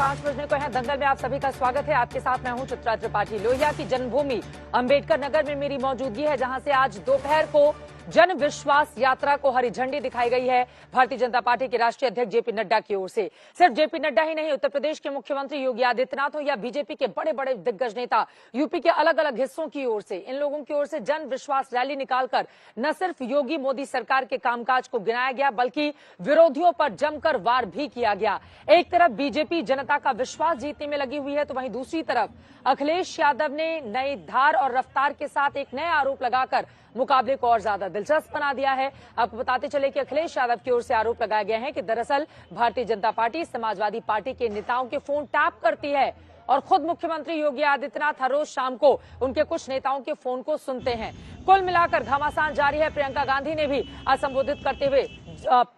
5 बजने को है। दंगल में आप सभी का स्वागत है। आपके साथ मैं हूं चित्रा त्रिपाठी। लोहिया की जन्मभूमि अंबेडकर नगर में मेरी मौजूदगी है, जहां से आज दोपहर को जन विश्वास यात्रा को हरी झंडी दिखाई गई है भारतीय जनता पार्टी के राष्ट्रीय अध्यक्ष जेपी नड्डा की ओर से। सिर्फ जेपी नड्डा ही नहीं, उत्तर प्रदेश के मुख्यमंत्री योगी आदित्यनाथ हो या बीजेपी के बड़े बड़े दिग्गज नेता, यूपी के अलग अलग हिस्सों की ओर से, इन लोगों की ओर से जन विश्वास रैली निकालकर न सिर्फ योगी मोदी सरकार के कामकाज को गिनाया गया, बल्कि विरोधियों पर जमकर वार भी किया गया। एक तरफ बीजेपी जनता का विश्वास जीतने में लगी हुई है, तो वहीं दूसरी तरफ अखिलेश यादव ने नई धार और रफ्तार के साथ एक नया आरोप लगाकर मुकाबले को और ज्यादा दिलचस्प बना दिया है। आपको बताते चले कि अखिलेश यादव की ओर से आरोप लगाया गया है कि दरअसल भारतीय जनता पार्टी समाजवादी पार्टी के नेताओं के फोन टैप करती है और खुद मुख्यमंत्री योगी आदित्यनाथ हर रोज शाम को उनके कुछ नेताओं के फोन को सुनते हैं। कुल मिलाकर घमासान जारी है। प्रियंका गांधी ने भी संबोधित करते हुए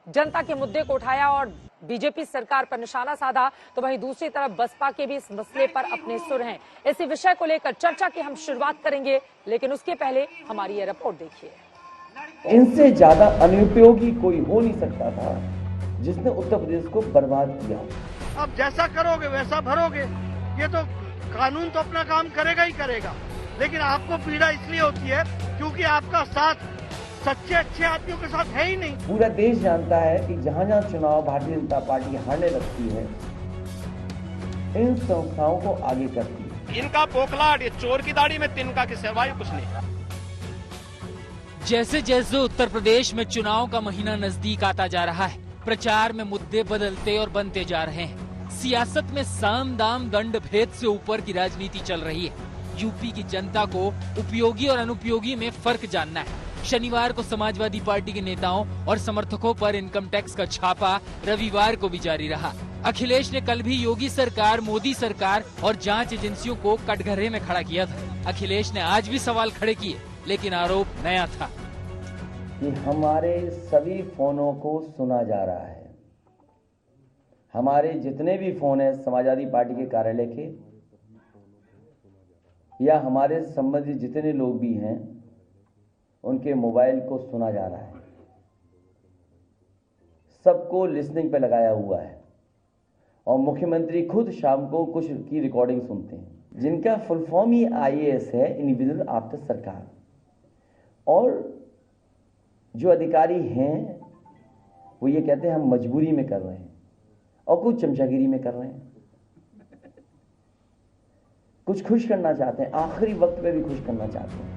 जनता के मुद्दे को उठाया और बीजेपी सरकार पर निशाना साधा, तो वहीं दूसरी तरफ बसपा के भी इस मसले पर अपने सुर हैं। इसी विषय को लेकर चर्चा की हम शुरुआत करेंगे, लेकिन उसके पहले हमारी ये रिपोर्ट देखिए। इनसे ज्यादा अनुपयोगी कोई हो नहीं सकता था जिसने उत्तर प्रदेश को बर्बाद किया। अब जैसा करोगे वैसा भरोगे, ये तो कानून तो अपना काम करेगा ही करेगा, लेकिन आपको पीड़ा इसलिए होती है क्योंकि आपका साथ सच्चे अच्छे आदमियों के साथ है ही नहीं। पूरा देश जानता है कि जहां जहां चुनाव भारतीय जनता पार्टी हारने लगती है, इन संस्थाओं को आगे करती है। इनका पोखलाट, ये चोर की दाढ़ी में तिनका के सिवाय कुछ नहीं। जैसे जैसे उत्तर प्रदेश में चुनाव का महीना नजदीक आता जा रहा है, प्रचार में मुद्दे बदलते और बनते जा रहे हैं। सियासत में साम दाम दंड भेद से ऊपर की राजनीति चल रही है। यूपी की जनता को उपयोगी और अनुपयोगी में फर्क जानना है। शनिवार को समाजवादी पार्टी के नेताओं और समर्थकों पर इनकम टैक्स का छापा रविवार को भी जारी रहा। अखिलेश ने कल भी योगी सरकार, मोदी सरकार और जांच एजेंसियों को कटघरे में खड़ा किया था। अखिलेश ने आज भी सवाल खड़े किए, लेकिन आरोप नया था कि हमारे सभी फोनों को सुना जा रहा है। हमारे जितने भी फोन है समाजवादी पार्टी के कार्यालय के या हमारे संबंधित जितने लोग भी हैं, उनके मोबाइल को सुना जा रहा है। सबको लिसनिंग पे लगाया हुआ है और मुख्यमंत्री खुद शाम को कुछ की रिकॉर्डिंग सुनते हैं, जिनका फुल फॉर्म ही IAS है, इंडिविजुअल आफ्टर सरकार। और जो अधिकारी हैं वो ये कहते हैं हम मजबूरी में कर रहे हैं और कुछ चमचागिरी में कर रहे हैं, कुछ खुश करना चाहते हैं, आखिरी वक्त में भी खुश करना चाहते हैं।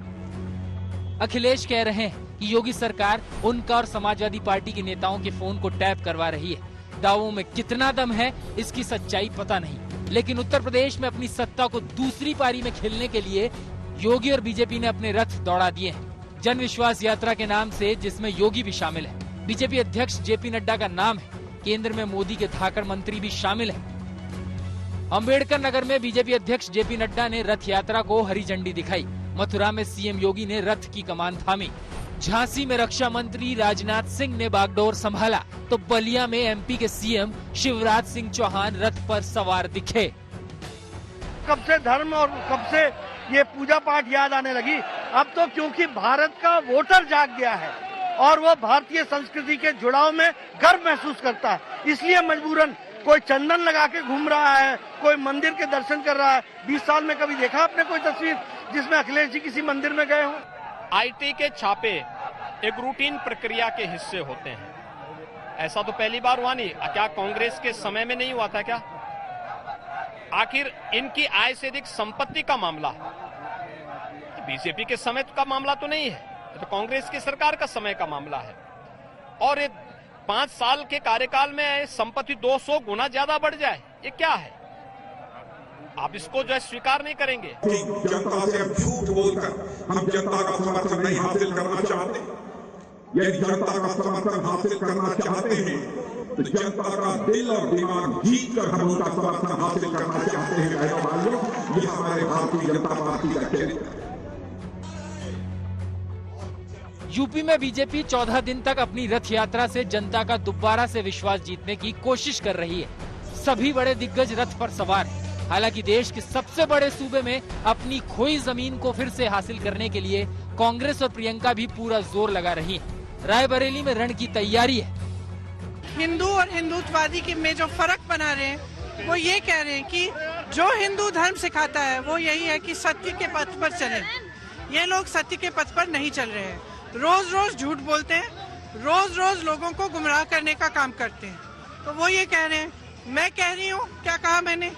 अखिलेश कह रहे हैं कि योगी सरकार उनका और समाजवादी पार्टी के नेताओं के फोन को टैप करवा रही है। दावों में कितना दम है, इसकी सच्चाई पता नहीं, लेकिन उत्तर प्रदेश में अपनी सत्ता को दूसरी पारी में खेलने के लिए योगी और बीजेपी ने अपने रथ दौड़ा दिए हैं। जन विश्वास यात्रा के नाम से, जिसमें योगी भी शामिल है, बीजेपी अध्यक्ष जेपी नड्डा का नाम है, केंद्र में मोदी के धाकड़ मंत्री भी शामिल है। अंबेडकर नगर में बीजेपी अध्यक्ष जेपी नड्डा ने रथ यात्रा को हरी झंडी दिखाई। मथुरा में सीएम योगी ने रथ की कमान थामी। झांसी में रक्षा मंत्री राजनाथ सिंह ने बागडोर संभाला, तो बलिया में MP के CM शिवराज सिंह चौहान रथ पर सवार दिखे। कब से धर्म और कब से ये पूजा पाठ याद आने लगी? अब तो क्योंकि भारत का वोटर जाग गया है और वो भारतीय संस्कृति के जुड़ाव में गर्व महसूस करता है, इसलिए मजबूरन कोई चंदन लगा के घूम रहा है, कोई मंदिर के दर्शन कर रहा है। 20 साल में कभी देखा आपने कोई तस्वीर जिसमें अखिलेश जी किसी मंदिर में गए हों? IT के छापे एक रूटीन प्रक्रिया के हिस्से होते हैं। ऐसा तो पहली बार हुआ नहीं। क्या कांग्रेस के समय में नहीं हुआ था क्या? आखिर इनकी आय से अधिक संपत्ति का मामला बीजेपी के समय का मामला तो नहीं है, तो कांग्रेस की सरकार का समय का मामला है। और 5 साल के कार्यकाल में संपत्ति 200 गुना ज्यादा बढ़ जाए, ये क्या है? आप इसको जो है स्वीकार नहीं करेंगे। जनता से अब झूठ बोलकर हम जनता का समर्थन नहीं हासिल करना चाहते। यदि जनता का समर्थन हासिल करना चाहते हैं तो जनता का दिल और दिमाग जीत कर हम उनका समर्थन हासिल करना चाहते हैं। बहनों भाइयों, ये हमारे भारतीय जनता पार्टी का चरित्र है। यूपी में बीजेपी 14 दिन तक अपनी रथ यात्रा से जनता का दोबारा से विश्वास जीतने की कोशिश कर रही है। सभी बड़े दिग्गज रथ पर सवार हैं। हालांकि देश के सबसे बड़े सूबे में अपनी खोई जमीन को फिर से हासिल करने के लिए कांग्रेस और प्रियंका भी पूरा जोर लगा रही है। रायबरेली में रण की तैयारी है। हिंदू और हिंदुत्ववादी के में जो फर्क बना रहे हैं वो ये कह रहे हैं कि जो हिंदू धर्म सिखाता है वो यही है कि सत्य के पथ पर चलें। ये लोग सत्य के पथ पर नहीं चल रहे हैं, रोज रोज झूठ बोलते हैं, रोज रोज लोगों को गुमराह करने का काम करते हैं। तो वो ये कह रहे हैं, मैं कह रही हूँ, क्या कहा मैंने,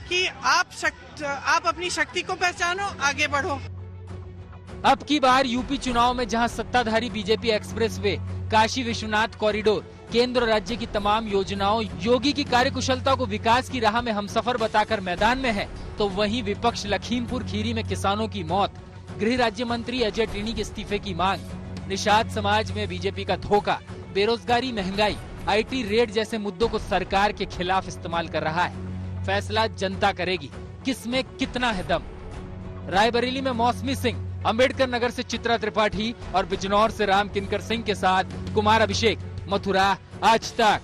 कि आप अपनी शक्ति को पहचानो, आगे बढ़ो। अब की बार यूपी चुनाव में जहां सत्ताधारी BJP expressway, Kashi Vishwanath corridor, केंद्र और राज्य की तमाम योजनाओं, योगी की कार्यकुशलता को विकास की राह में हमसफर बताकर मैदान में है, तो वहीं विपक्ष लखीमपुर खीरी में किसानों की मौत, गृह राज्य मंत्री अजय टिनी के इस्तीफे की मांग, निषाद समाज में बीजेपी का धोखा, बेरोजगारी, महंगाई, IT रेड जैसे मुद्दों को सरकार के खिलाफ इस्तेमाल कर रहा है। फैसला जनता करेगी, किसमें कितना है दम। रायबरेली में मौसमी सिंह, अंबेडकर नगर से चित्रा त्रिपाठी और बिजनौर से राम किनकर सिंह के साथ कुमार अभिषेक, मथुरा, आज तक।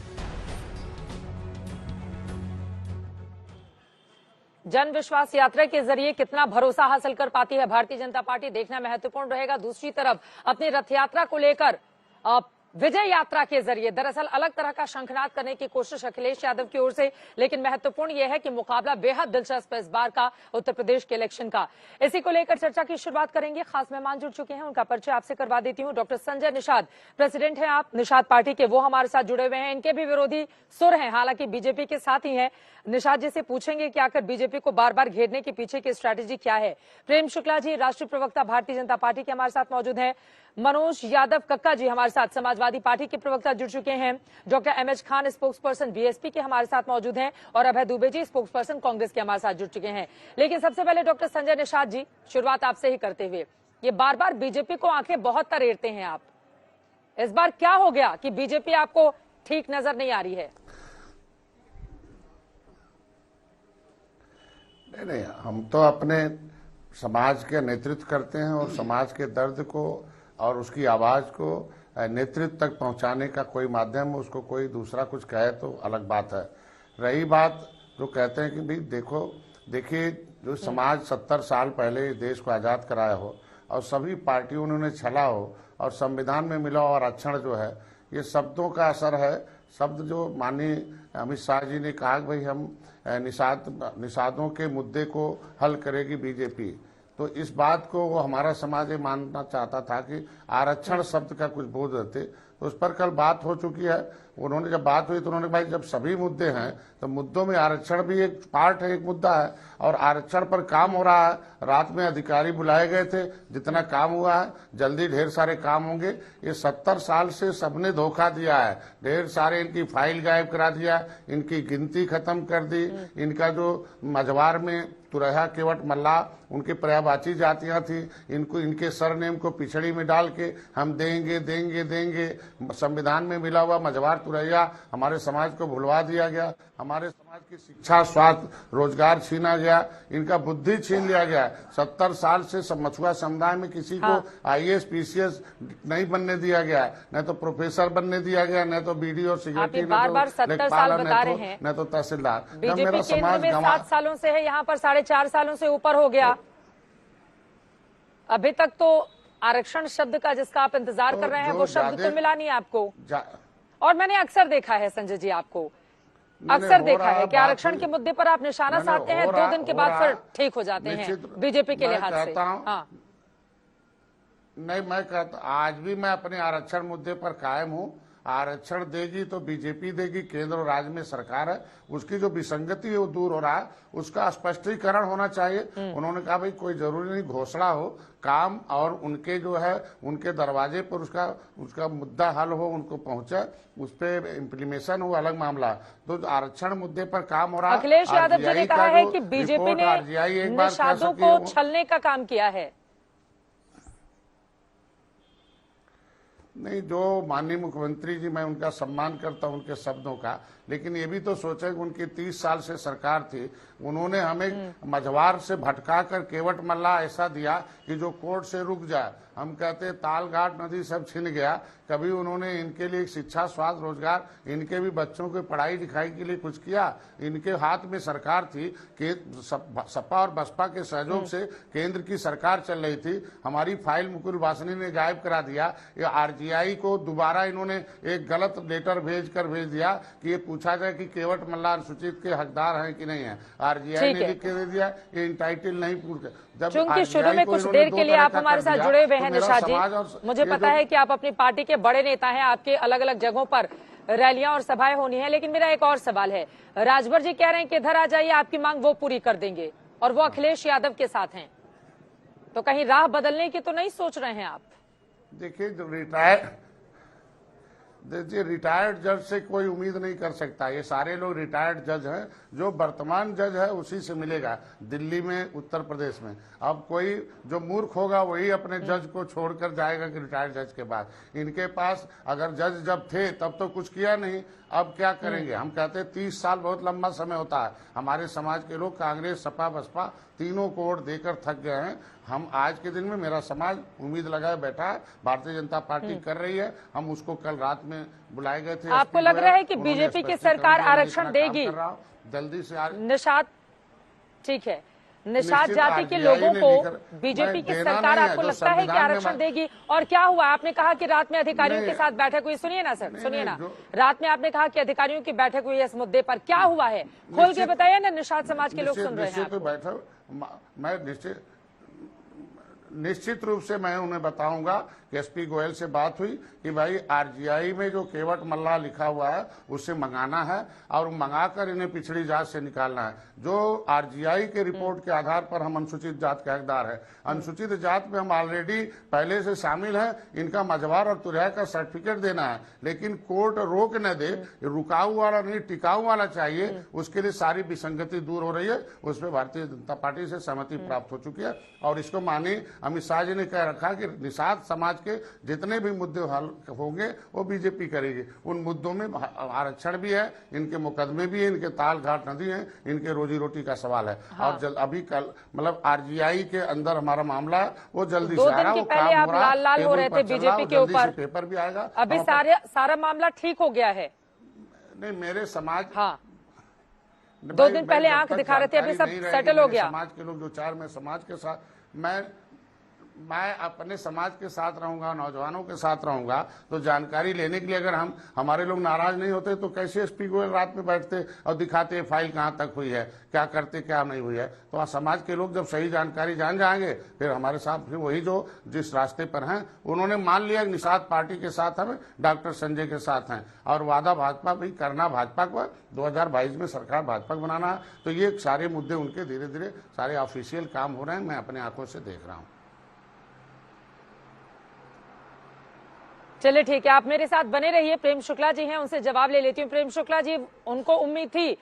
जन विश्वास यात्रा के जरिए कितना भरोसा हासिल कर पाती है भारतीय जनता पार्टी, देखना महत्वपूर्ण रहेगा। दूसरी तरफ अपनी रथ यात्रा को लेकर विजय यात्रा के जरिए दरअसल अलग तरह का शंखनाद करने की कोशिश अखिलेश यादव की ओर से, लेकिन महत्वपूर्ण यह है कि मुकाबला बेहद दिलचस्प है इस बार का उत्तर प्रदेश के इलेक्शन का। इसी को लेकर चर्चा की शुरुआत करेंगे। खास मेहमान जुड़ चुके हैं, उनका परिचय आपसे करवा देती हूं। डॉक्टर संजय निषाद, प्रेसिडेंट हैं आप निषाद पार्टी के, वो हमारे साथ जुड़े हुए हैं। इनके भी विरोधी सुर हैं, हालांकि बीजेपी के साथ ही हैं। निषाद जी से पूछेंगे कि आखिर बीजेपी को बार बार घेरने के पीछे की स्ट्रैटेजी क्या है। प्रेम शुक्ला जी, राष्ट्रीय प्रवक्ता भारतीय जनता पार्टी के, हमारे साथ मौजूद हैं। मनोज यादव कक्का जी हमारे साथ समाजवादी पार्टी के प्रवक्ता जुड़ चुके हैं। Doctor MS Khan, spokes person BSP के, हमारे साथ मौजूद हैं। और अभय दुबे जी, स्पोक्स पर्सन कांग्रेस के, हमारे साथ जुड़ चुके हैं। लेकिन सबसे पहले डॉक्टर संजय निषाद जी, शुरुआत आपसे ही करते हुए, ये बार बार बीजेपी को आंखें बहुत तरेरते हैं आप, इस बार क्या हो गया कि बीजेपी आपको ठीक नजर नहीं आ रही है? नहीं, हम तो अपने समाज के नेतृत्व करते हैं और समाज के दर्द को और उसकी आवाज को नेतृत्व तक पहुंचाने का कोई माध्यम, उसको कोई दूसरा कुछ कहे तो अलग बात है। रही बात जो कहते हैं कि भाई देखिए जो समाज 70 साल पहले देश को आजाद कराया हो और सभी पार्टियों ने छला हो और संविधान में मिला और आरक्षण जो है, ये शब्दों का असर है। शब्द जो माननीय अमित शाह जी ने कहा कि भाई हम निषादों के मुद्दे को हल करेगी बीजेपी, तो इस बात को वो हमारा समाज ये मानना चाहता था कि आरक्षण शब्द का कुछ बोध रहते, तो उस पर कल बात हो चुकी है। उन्होंने जब बात हुई तो उन्होंने भाई जब सभी मुद्दे हैं तो मुद्दों में आरक्षण भी एक पार्ट है, एक मुद्दा है और आरक्षण पर काम हो रहा है। रात में अधिकारी बुलाए गए थे, जितना काम हुआ है जल्दी ढेर सारे काम होंगे। ये 70 साल से सबने धोखा दिया है, ढेर सारे इनकी फाइल गायब करा दिया, इनकी गिनती खत्म कर दी। इनका जो मझवार में तुरैया केवट मल्ला उनकी पर्यायवाची जातियां थी, इनको इनके सरनेम को पिछड़ी में डाल के हम देंगे देंगे देंगे, संविधान में मिला हुआ मझवार तुरैया हमारे समाज को भुलवा दिया गया। हमारे समाज की शिक्षा, स्वास्थ्य, रोजगार छीना गया, इनका बुद्धि छीन लिया गया। 70 साल से मछुआ समुदाय में किसी को IAS PCS नहीं बनने दिया गया, न तो प्रोफेसर बनने दिया गया, न तो BD और सिक्योरिटी, न तो तहसीलदार। बीजेपी केंद्र में 7 सालों से है, यहाँ पर 4.5 सालों से ऊपर हो गया। अभी तक तो आरक्षण शब्द का जिसका आप इंतजार कर रहे हैं वो शब्द तो मिला नहीं आपको। और मैंने अक्सर देखा है संजय जी, आपको अक्सर देखा है कि आरक्षण के मुद्दे पर आप निशाना साधते हैं, 2 दिन के बाद फिर ठीक हो जाते हैं बीजेपी के लिहाज से। हाँ। नहीं, मैं कहता आज भी मैं अपने आरक्षण मुद्दे पर कायम हूँ। आरक्षण देगी तो बीजेपी देगी, केंद्र और राज्य में सरकार है, उसकी जो विसंगति है वो दूर हो रहा है, उसका स्पष्टीकरण होना चाहिए। उन्होंने कहा भाई कोई जरूरी नहीं घोषणा हो, काम और उनके जो है उनके दरवाजे पर उसका मुद्दा हल हो, उनको पहुंचे, उस पर इम्प्लीमेशन हो, अलग मामला। तो आरक्षण मुद्दे पर काम हो रहा है। अखिलेश यादव जी ने कहा है कि बीजेपी ने निषादों को छलने का काम किया है। नहीं, जो माननीय मुख्यमंत्री जी, मैं उनका सम्मान करता हूं उनके शब्दों का, लेकिन ये भी तो सोचे कि उनकी 30 साल से सरकार थी, उन्होंने हमें मझवार से भटका कर केवट मल्ला ऐसा दिया कि जो कोर्ट से रुक जाए। हम कहते हैं ताल घाट नदी सब छिन गया। कभी उन्होंने इनके लिए शिक्षा, स्वास्थ्य, रोजगार, इनके भी बच्चों की पढ़ाई लिखाई के लिए कुछ किया? इनके हाथ में सरकार थी कि सपा और बसपा के सहयोग से केंद्र की सरकार चल रही थी। हमारी फाइल मुकुल वासनी ने गायब करा दिया। ये आरजीआई को दोबारा इन्होंने एक गलत लेटर भेज दिया कि ये पूछा जाए कि केवट मल्ला अनुसूचित के हकदार हैं कि नहीं है। आरजीआई ने लिख के दे दिया ये इंटाइटल नहीं पूछ। चूंकि शुरू में कुछ देर के लिए आप हमारे साथ जुड़े हुए हैं निशाद जी, मुझे पता है कि आप अपनी पार्टी के बड़े नेता हैं, आपके अलग अलग जगहों पर रैलियां और सभाएं होनी है, लेकिन मेरा एक और सवाल है। राजभर जी कह रहे हैं कि इधर आ जाइए, आपकी मांग वो पूरी कर देंगे, और वो अखिलेश यादव के साथ हैं, तो कहीं राह बदलने की तो नहीं सोच रहे हैं आप? देखिए, जो रिटायर्ड जज से कोई उम्मीद नहीं कर सकता। ये सारे लोग रिटायर्ड जज हैं। जो वर्तमान जज है उसी से मिलेगा, दिल्ली में, उत्तर प्रदेश में। अब कोई जो मूर्ख होगा वही अपने जज को छोड़कर जाएगा कि रिटायर्ड जज के बाद। इनके पास अगर जज जब थे तब तो कुछ किया नहीं, अब क्या करेंगे? हम कहते हैं 30 साल बहुत लंबा समय होता है। हमारे समाज के लोग कांग्रेस, सपा, बसपा तीनों को वोट देकर थक गए हैं। हम आज के दिन में, मेरा समाज उम्मीद लगाए बैठा है, भारतीय जनता पार्टी कर रही है। हम उसको कल रात में बुलाए गए थे। आपको लग रहा है कि बीजेपी की सरकार आरक्षण देगी जल्दी से? निषाद, ठीक है, निषाद जाति के लोगों को बीजेपी की सरकार आपको लगता है कि आरक्षण देगी? और क्या हुआ? आपने कहा कि रात में अधिकारियों के साथ बैठक हुई। सुनिए ना सर, सुनिए ना, रात में आपने कहा कि अधिकारियों की बैठक हुई इस मुद्दे पर, क्या हुआ है? खोल के बताइए ना, निषाद समाज के लोग सुन रहे हैं। बैठक मैं निश्चित रूप से मैं उन्हें बताऊंगा कि एसपी गोयल से बात हुई कि भाई आरजीआई में जो केवट मल्ला लिखा हुआ है उससे मंगाना है, और मंगाकर इन्हें पिछड़ी जात से निकालना है। जो आरजीआई के रिपोर्ट के आधार पर हम अनुसूचित जात के हकदार है। अनुसूचित जात में हम ऑलरेडी पहले से शामिल हैं। इनका मझवार और तुरैया का सर्टिफिकेट देना है, लेकिन कोर्ट रोक न दे, रुकाऊ वाला नहीं टिकाऊ वाला चाहिए। उसके लिए सारी विसंगति दूर हो रही है। उसमें भारतीय जनता पार्टी से सहमति प्राप्त हो चुकी है, और इसको माननीय अमित शाह जी ने कह रखा कि निषाद समाज के जितने भी मुद्दे हल होंगे वो बीजेपी करेगी। उन मुद्दों में आरक्षण भी है, इनके मुकदमे भी है, इनके ताल घाट नदी है, इनके रोजी रोटी का सवाल है। हाँ। और अभी कल मतलब आरजीआई के अंदर हमारा मामला है, वो जल्दी से आ रहा है। वो काम हो रहा है, लाल हो रहे थे बीजेपी के ऊपर, पेपर भी आएगा। अभी सारा मामला ठीक हो गया है? नहीं, मेरे समाज, हाँ, 2 दिन पहले आंख दिखा रहे थे, अभी सब सेटल हो गया। समाज के लोग जो 4 मैं समाज के साथ, मैं अपने समाज के साथ रहूंगा, नौजवानों के साथ रहूंगा, तो जानकारी लेने के लिए अगर हमारे लोग नाराज नहीं होते तो कैसे एसपी गोयल रात में बैठते और दिखाते फाइल कहाँ तक हुई है, क्या करते क्या नहीं हुई है। तो समाज के लोग जब सही जानकारी जान जाएंगे फिर हमारे साथ, फिर वही जो जिस रास्ते पर हैं उन्होंने मान लिया निषाद पार्टी के साथ हमें, डॉक्टर संजय के साथ हैं, और वादा भाजपा भी करना भाजपा को 2022 में सरकार भाजपा बनाना है। तो ये सारे मुद्दे उनके धीरे धीरे सारे ऑफिशियल काम हो रहे हैं, मैं अपने आंखों से देख रहा हूँ। चलिए ठीक है, आप मेरे साथ बने रहिए। प्रेम शुक्ला जी हैं, उनसे जवाब ले लेती हूँ। प्रेम शुक्ला जी, उनको उम्मीद थी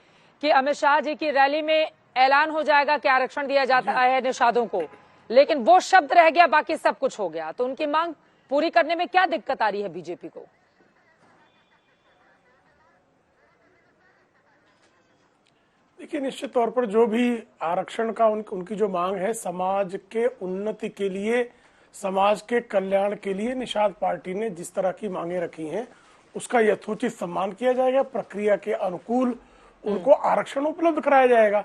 कि अमित शाह जी की रैली में ऐलान हो जाएगा कि आरक्षण दिया जाता है निषादों को, लेकिन वो शब्द रह गया, बाकी सब कुछ हो गया। तो उनकी मांग पूरी करने में क्या दिक्कत आ रही है बीजेपी को? देखिए, निश्चित तौर पर जो भी आरक्षण का उनकी जो मांग है, समाज के उन्नति के लिए, समाज के कल्याण के लिए निषाद पार्टी ने जिस तरह की मांगे रखी हैं उसका यथोचित सम्मान किया जाएगा। प्रक्रिया के अनुकूल उनको आरक्षण उपलब्ध कराया जाएगा।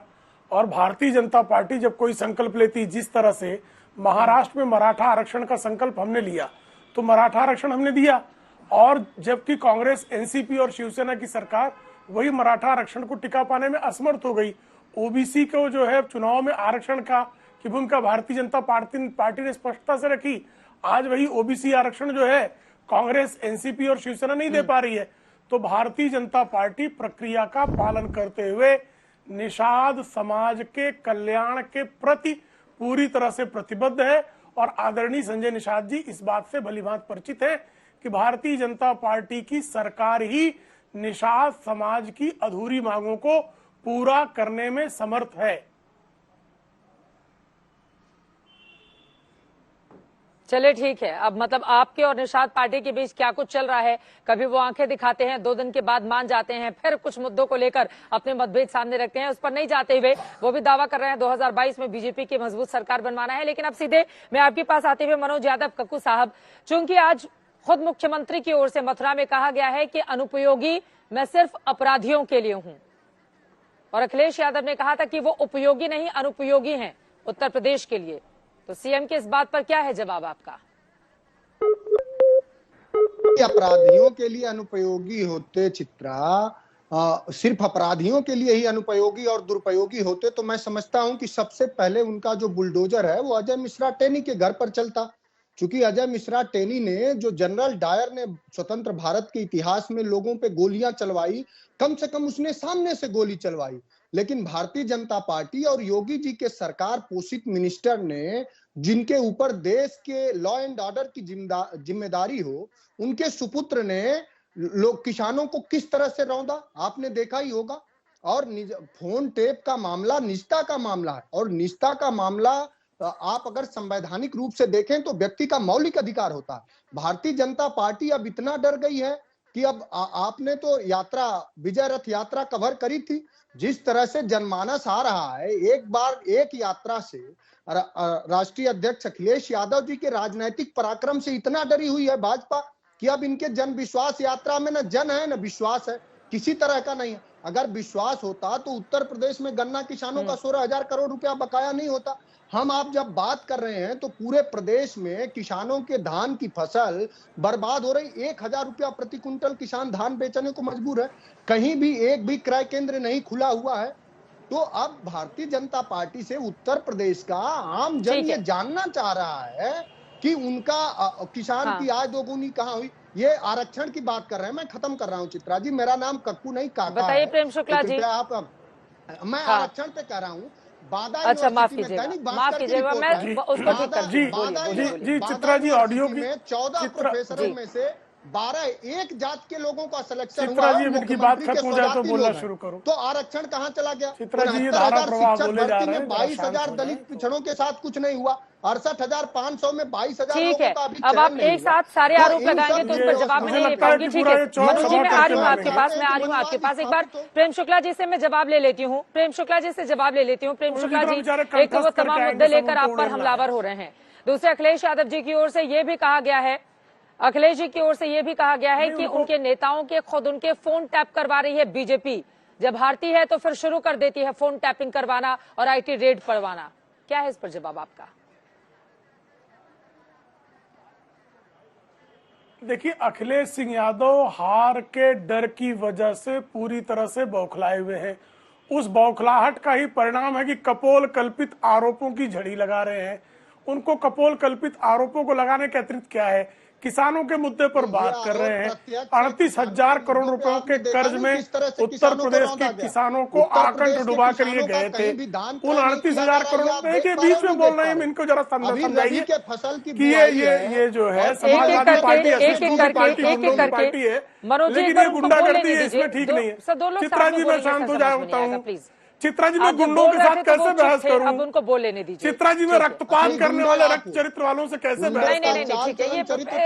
और भारतीय जनता पार्टी जब कोई संकल्प लेती, जिस तरह से महाराष्ट्र में मराठा आरक्षण का संकल्प हमने लिया, तो मराठा आरक्षण हमने दिया, और जबकि कांग्रेस, एनसीपी और शिवसेना की सरकार वही मराठा आरक्षण को टिका पाने में असमर्थ हो गई। ओबीसी को जो है चुनाव में आरक्षण का कि भूमिका भारतीय जनता पार्टी ने स्पष्टता से रखी। आज वही ओबीसी आरक्षण जो है कांग्रेस, एनसीपी और शिवसेना नहीं दे पा रही है। तो भारतीय जनता पार्टी प्रक्रिया का पालन करते हुए निषाद समाज के कल्याण के प्रति पूरी तरह से प्रतिबद्ध है। और आदरणीय संजय निषाद जी इस बात से भलीभांति परिचित है कि भारतीय जनता पार्टी की सरकार ही निषाद समाज की अधूरी मांगों को पूरा करने में समर्थ है। चलिए ठीक है, अब मतलब आपके और निषाद पार्टी के बीच क्या कुछ चल रहा है? कभी वो आंखें दिखाते हैं, 2 दिन के बाद मान जाते हैं, फिर कुछ मुद्दों को लेकर अपने मतभेद सामने रखते हैं। उस पर नहीं जाते हुए वो भी दावा कर रहे हैं 2022 में बीजेपी की मजबूत सरकार बनवाना है। लेकिन अब सीधे मैं आपके पास आते हुए मनोज यादव कक्कू साहब, चूंकि आज खुद मुख्यमंत्री की ओर से मथुरा में कहा गया है कि अनुपयोगी मैं सिर्फ अपराधियों के लिए हूं, और अखिलेश यादव ने कहा था कि वो उपयोगी नहीं अनुपयोगी हैं उत्तर प्रदेश के लिए, तो सीएम के इस बात पर क्या है जवाब आपका? अपराधियों के लिए अनुपयोगी होते चित्रा, सिर्फ अपराधियों के लिए ही अनुपयोगी और दुरुपयोगी होते तो मैं समझता हूं कि सबसे पहले उनका जो बुलडोजर है वो अजय मिश्रा टेनी के घर पर चलता। क्योंकि अजय मिश्रा टेनी ने, जो जनरल डायर ने स्वतंत्र भारत के इतिहास में लोगों पे गोलियां चलवाई, कम से कम उसने सामने से गोली चलवाई। लेकिन भारतीय जनता पार्टी और योगी जी के सरकार पोषित मिनिस्टर ने, जिनके ऊपर देश के लॉ एंड ऑर्डर की जिम्मेदारी हो, उनके सुपुत्र ने लोग किसानों को किस तरह से रौंदा आपने देखा ही होगा। और फोन टेप का मामला निजता का मामला है, और निजता का मामला आप अगर संवैधानिक रूप से देखें तो व्यक्ति का मौलिक अधिकार होता है। भारतीय जनता पार्टी अब इतना डर गई है कि अब आपने तो यात्रा, विजय रथ यात्रा कवर करी थी, जिस तरह से जनमानस आ रहा है, एक बार एक यात्रा से राष्ट्रीय अध्यक्ष अखिलेश यादव जी के राजनीतिक पराक्रम से इतना डरी हुई है भाजपा कि अब इनके जन विश्वास यात्रा में न जन है न विश्वास है, किसी तरह का नहीं है। अगर विश्वास होता तो उत्तर प्रदेश में गन्ना किसानों का 16,000 करोड़ रुपया बकाया नहीं होता। हम आप जब बात कर रहे हैं तो पूरे प्रदेश में किसानों के धान की फसल बर्बाद हो रही, 1,000 रुपया प्रति क्विंटल किसान धान बेचने को मजबूर है, कहीं भी एक भी क्रय केंद्र नहीं खुला हुआ है। तो अब भारतीय जनता पार्टी से उत्तर प्रदेश का आम जन ये जानना चाह रहा है कि उनका किसान की आय दोगुनी कहाँ हुई। ये आरक्षण की बात कर रहे हैं, मैं खत्म कर रहा हूँ चित्रा जी, मेरा नाम कक्कू नहीं काका बताइए प्रेम शुक्ला जी। आप, मैं आरक्षण पे कह रहा हूँ। अच्छा माफ कीजिएगा, मैं उसको ठीक कर जी चित्रा जी, ऑडियो की 14 प्रोफेसरों में से 12 एक जात के लोगों का सिलेक्शन हुआ। इनकी बात खत्म हो जाए तो बोलना शुरू करो। तो आरक्षण कहाँ चला गया? 73,000 बोले जा रहे हैं, 22,000 दलित पिछड़ों के साथ कुछ नहीं हुआ, 68,500 में 22,000 ठीक है। अब आप एक साथ सारे आरोप लगाएंगे तो उस पर जवाब में नहीं दे पाएंगे। ठीक है मनोज जी, मैं आ रही हूँ आपके पास, मैं आ रही हूँ आपके पास। एक बार प्रेम शुक्ला जी से मैं जवाब ले लेती हूँ, प्रेम शुक्ला जी से जवाब ले लेती हूँ। प्रेम शुक्ला जी, एक तो वो तमाम मुद्दे लेकर आप पर हमलावर हो रहे हैं, दूसरे अखिलेश यादव जी की ओर से ये भी कहा गया है, अखिलेश जी की ओर से यह भी कहा गया है कि उनके नेताओं के खुद उनके फोन टैप करवा रही है बीजेपी। जब हारती है तो फिर शुरू कर देती है फोन टैपिंग करवाना और आईटी रेड पड़वाना। क्या है इस पर जवाब आपका? देखिए, अखिलेश सिंह यादव हार के डर की वजह से पूरी तरह से बौखलाए हुए हैं। उस बौखलाहट का ही परिणाम है कि कपोल कल्पित आरोपों की झड़ी लगा रहे हैं। उनको कपोल कल्पित आरोपों को लगाने के अतिरिक्त क्या है, किसानों के मुद्दे पर बात कर रहे हैं। 38,000 करोड़ रुपयों के कर्ज में उत्तर प्रदेश के किसानों को आकंठ डुबा कर ये गए थे। उन 38,000 करोड़ रुपए के बीच में बोल रहे हैं, इनको जरा समझाइए कि ये जो है समाजवादी पार्टी पार्टी है, लेकिन ये गुंडागर्दी है, इसमें ठीक नहीं है। चित्रा जी, मैं शांत हो जाता हूँ। चित्रा जी, मैं गुंडों के साथ कैसे बहस करूं? अब उनको बोल लेने दीजिए। चित्रा जी, मैं रक्तपात करने वाले रक्त चरित्र वालों से कैसे बहस करूं? नहीं ठीक है, ये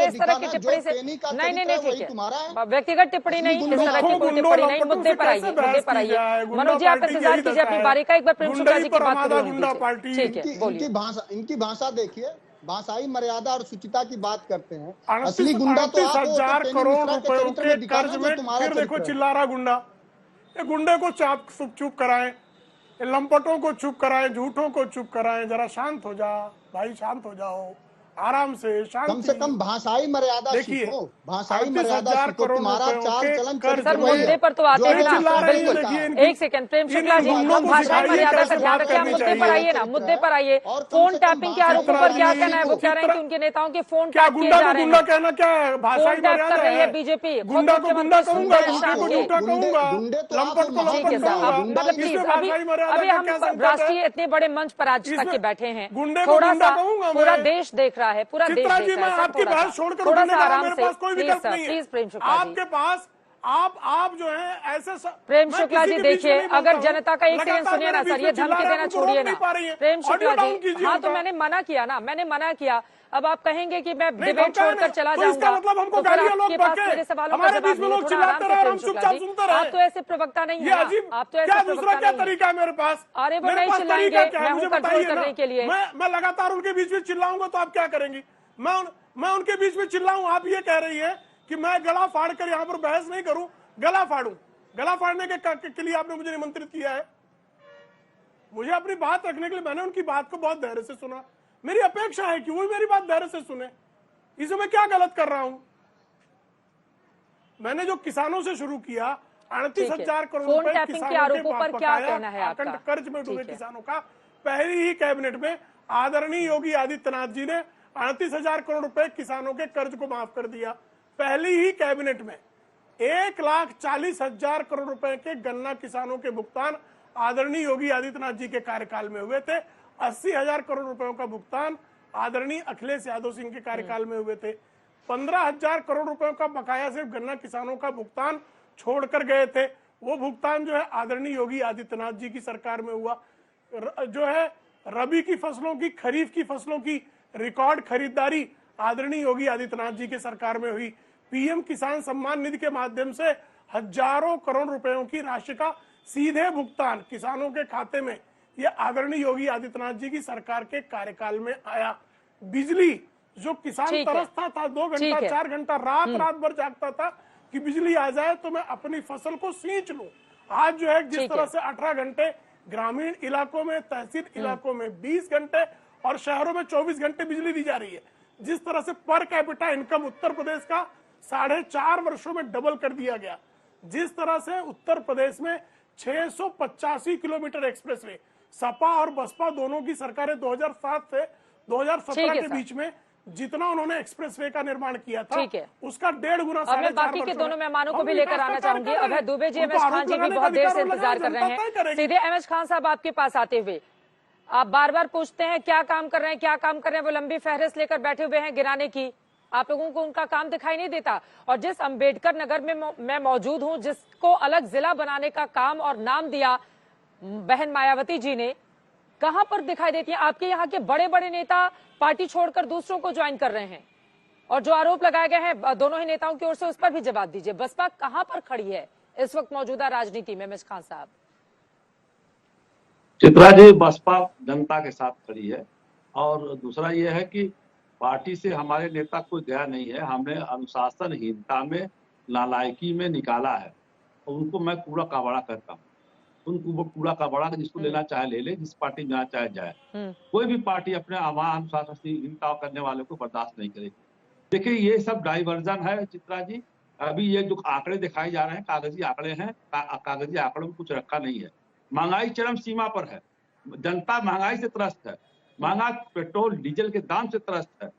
इस तरह की टिप्पणी से नहीं ठीक है, व्यक्तिगत टिप्पणी नहीं, इस तरह की कोई टिप्पणी नहीं। मुद्दे पर आइए, मुद्दे पर आइए। मनोज जी, आप इंतजार कीजिए अपनी बारी का। एक बार प्रेम शुक्ला जी की बात करूं। ठीक है, बोलिए। इनकी भाषा देखिए, भाषाई मर्यादा और शुचिता की बात करते हैं। असली गुंडा तो 38,000 करोड़ रुपए के कर्ज में फिर देखो चिल्ला रहा गुंडा। ये गुंडे को चुप कराएं, लंपटों को चुप कराएं, झूठों को चुप कराएं। जरा शांत हो जा भाई, शांत हो जाओ, आराम से, शांति। कम से कम भाषाई मर्यादा सीखो, भाषाई मर्यादा सीखो। तुम्हारा चाल चलन सर मुद्दे पर तो आते हैं ना, बिल्कुल। एक सेकंड प्रेम शुक्ला जी, हम भाषाई मर्यादा का ध्यान रखें, मुद्दे पर आइए ना, मुद्दे पर आइए। फोन टैपिंग के आरोपों पर क्या कहना है? वो कह रहे हैं कि उनके नेताओं के फोन टैप किए जा रहे हैं। कहना क्या है? भाषाई टैप कर रही है बीजेपी। गुंडा को गुंडा कहूंगा, झूठे को झूठा कहूंगा, लंपट को लंपट कहूंगा। मतलब प्लीज, अभी हम राष्ट्रीय इतने बड़े मंच पर आज तक के बैठे हैं, थोड़ा सा पूरा देश देख रहा है, पूरा देश देख रहा है। आपकी बात छोड़कर थोड़ा सा आराम से, पास कोई विकल्प नहीं है। प्लीज प्रेम शुक्ला जी, आपके पास आप जो है ऐसे प्रेम शुक्ला जी देखिए, अगर जनता का एक सेकंड सुनिए ना सर, ये धमकी देना छोड़िए ना प्रेम शुक्ला जी। हाँ तो मैंने मना किया ना, मैंने मना किया। अब आप कहेंगे कि मैं डिबेट छोड़कर चला जाऊंगा, तो फिर आपके पास मेरे सवालों का जवाब नहीं। थोड़ा आराम से प्रेम शुक्ला जी, आप तो ऐसे प्रवक्ता नहीं है, आप तो ऐसे प्रवक्ता क्या तरीका है मेरे पास? अरे वो नहीं चिल्लाएंगे, मैं हूँ कंट्रोल करने के लिए। मैं लगातार उनके बीच में चिल्लाऊंगा तो आप क्या करेंगी? मैं उनके बीच में चिल्लाऊं, आप ये कह रही है कि मैं गला फाड़ कर यहाँ पर बहस नहीं करूं, गला फाड़ूं। गला फाड़ने के लिए आपने मुझे निमंत्रित किया है? मुझे अपनी बात रखने के लिए मैंने उनकी बात को बहुत धैर्य से सुना। मेरी अपेक्षा है कि वो मेरी बात धैर्य से सुने। इसे मैं क्या गलत कर रहा हूं? मैंने जो किसानों से शुरू किया, 38,000 करोड़ फोन रुपए टैपिंग के किसानों आरोपों पर क्या बकाया कहना है आपका? अखंड कर्ज में डूबे ठीक है। किसानों का पहली ही कैबिनेट में आदरणीय योगी आदित्यनाथ जी ने 38,000 करोड़ रुपए किसानों के कर्ज को माफ कर दिया। पहली ही कैबिनेट में 1,40,000 करोड़ रुपए के गन्ना किसानों के भुगतान आदरणीय योगी आदित्यनाथ जी के कार्यकाल में हुए थे। 80,000 करोड़ रुपयों का भुगतान आदरणीय अखिलेश यादव सिंह के कार्यकाल में हुए थे। 15,000 करोड़ रुपयों का बकाया सिर्फ गन्ना किसानों का भुगतान छोड़कर गए थे, वो भुगतान जो है आदरणीय योगी आदित्यनाथ जी की सरकार में हुआ। जो है रबी की फसलों की, खरीफ की फसलों की रिकॉर्ड खरीदारी आदरणीय योगी आदित्यनाथ जी के सरकार में हुई। पीएम किसान सम्मान निधि के माध्यम से हजारों करोड़ रुपयों की राशि का सीधे भुगतान किसानों के खाते में ये आदरणीय योगी आदित्यनाथ जी की सरकार के कार्यकाल में आया। बिजली जो किसान तरसता था 2 घंटा 4 घंटा रात भर जागता था कि बिजली आ जाए तो मैं अपनी फसल को सींच लूं, आज जो है जिस तरह से 18 घंटे ग्रामीण इलाकों में, तहसील इलाकों में 20 घंटे और शहरों में 24 घंटे बिजली दी जा रही है। जिस तरह से per capita income Uttar Pradesh का 4.5 वर्षों में डबल कर दिया गया, जिस तरह से उत्तर प्रदेश में 685 किलोमीटर एक्सप्रेसवे, सपा और बसपा दोनों की सरकारें 2007 से 2017 के बीच में जितना उन्होंने एक्सप्रेसवे का निर्माण किया था उसका 1.5 गुना। अब मैं बाकी के दोनों मेहमानों को भी लेकर आना चाहूंगी। अभय दुबे जी, एमएच खान जी भी बहुत देर से इंतजार कर रहे हैं। सीधे एमएच खान साहब आपके पास आते हुए, आप बार बार पूछते हैं क्या काम कर रहे हैं, क्या काम कर रहे हैं, वो लंबी फहरिस्त लेकर बैठे हुए हैं गिराने की, आप लोगों को उनका काम दिखाई नहीं देता। और जिस अंबेडकर नगर में मैं मौजूद हूं, जिसको अलग जिला बनाने का काम और नाम दिया बहन मायावती जी ने, कहां पर दिखाई देती है? आपके यहाँ के बड़े बड़े नेता पार्टी छोड़कर दूसरों को ज्वाइन कर रहे हैं, और जो आरोप लगाए गए हैं दोनों ही नेताओं की ओर से, उस पर भी जवाब दीजिए। बसपा कहां पर खड़ी है इस वक्त मौजूदा राजनीति में? एमएच खान साहब। चित्रा जी, बसपा जनता के साथ खड़ी है, और दूसरा ये है कि पार्टी से हमारे नेता कोई गया नहीं है। हमने अनुशासनहीनता में, नालायकी में निकाला है, और उनको मैं कूड़ा कावड़ा करता हूँ। उनको वो कूड़ा कावड़ा जिसको लेना चाहे ले ले, जिस पार्टी में जाना चाहे जाए। कोई भी पार्टी अपने अनुशासनहीनता करने वाले को बर्दाश्त नहीं करेगी। देखिए, ये सब डाइवर्जन है चित्रा जी। अभी ये जो आंकड़े दिखाए जा रहे हैं कागजी आंकड़े हैं, कागजी आंकड़ों में कुछ रखा नहीं है। महंगाई चरम सीमा पर है, जनता महंगाई से त्रस्त है, महंगा पेट्रोल डीजल के दाम से त्रस्त है।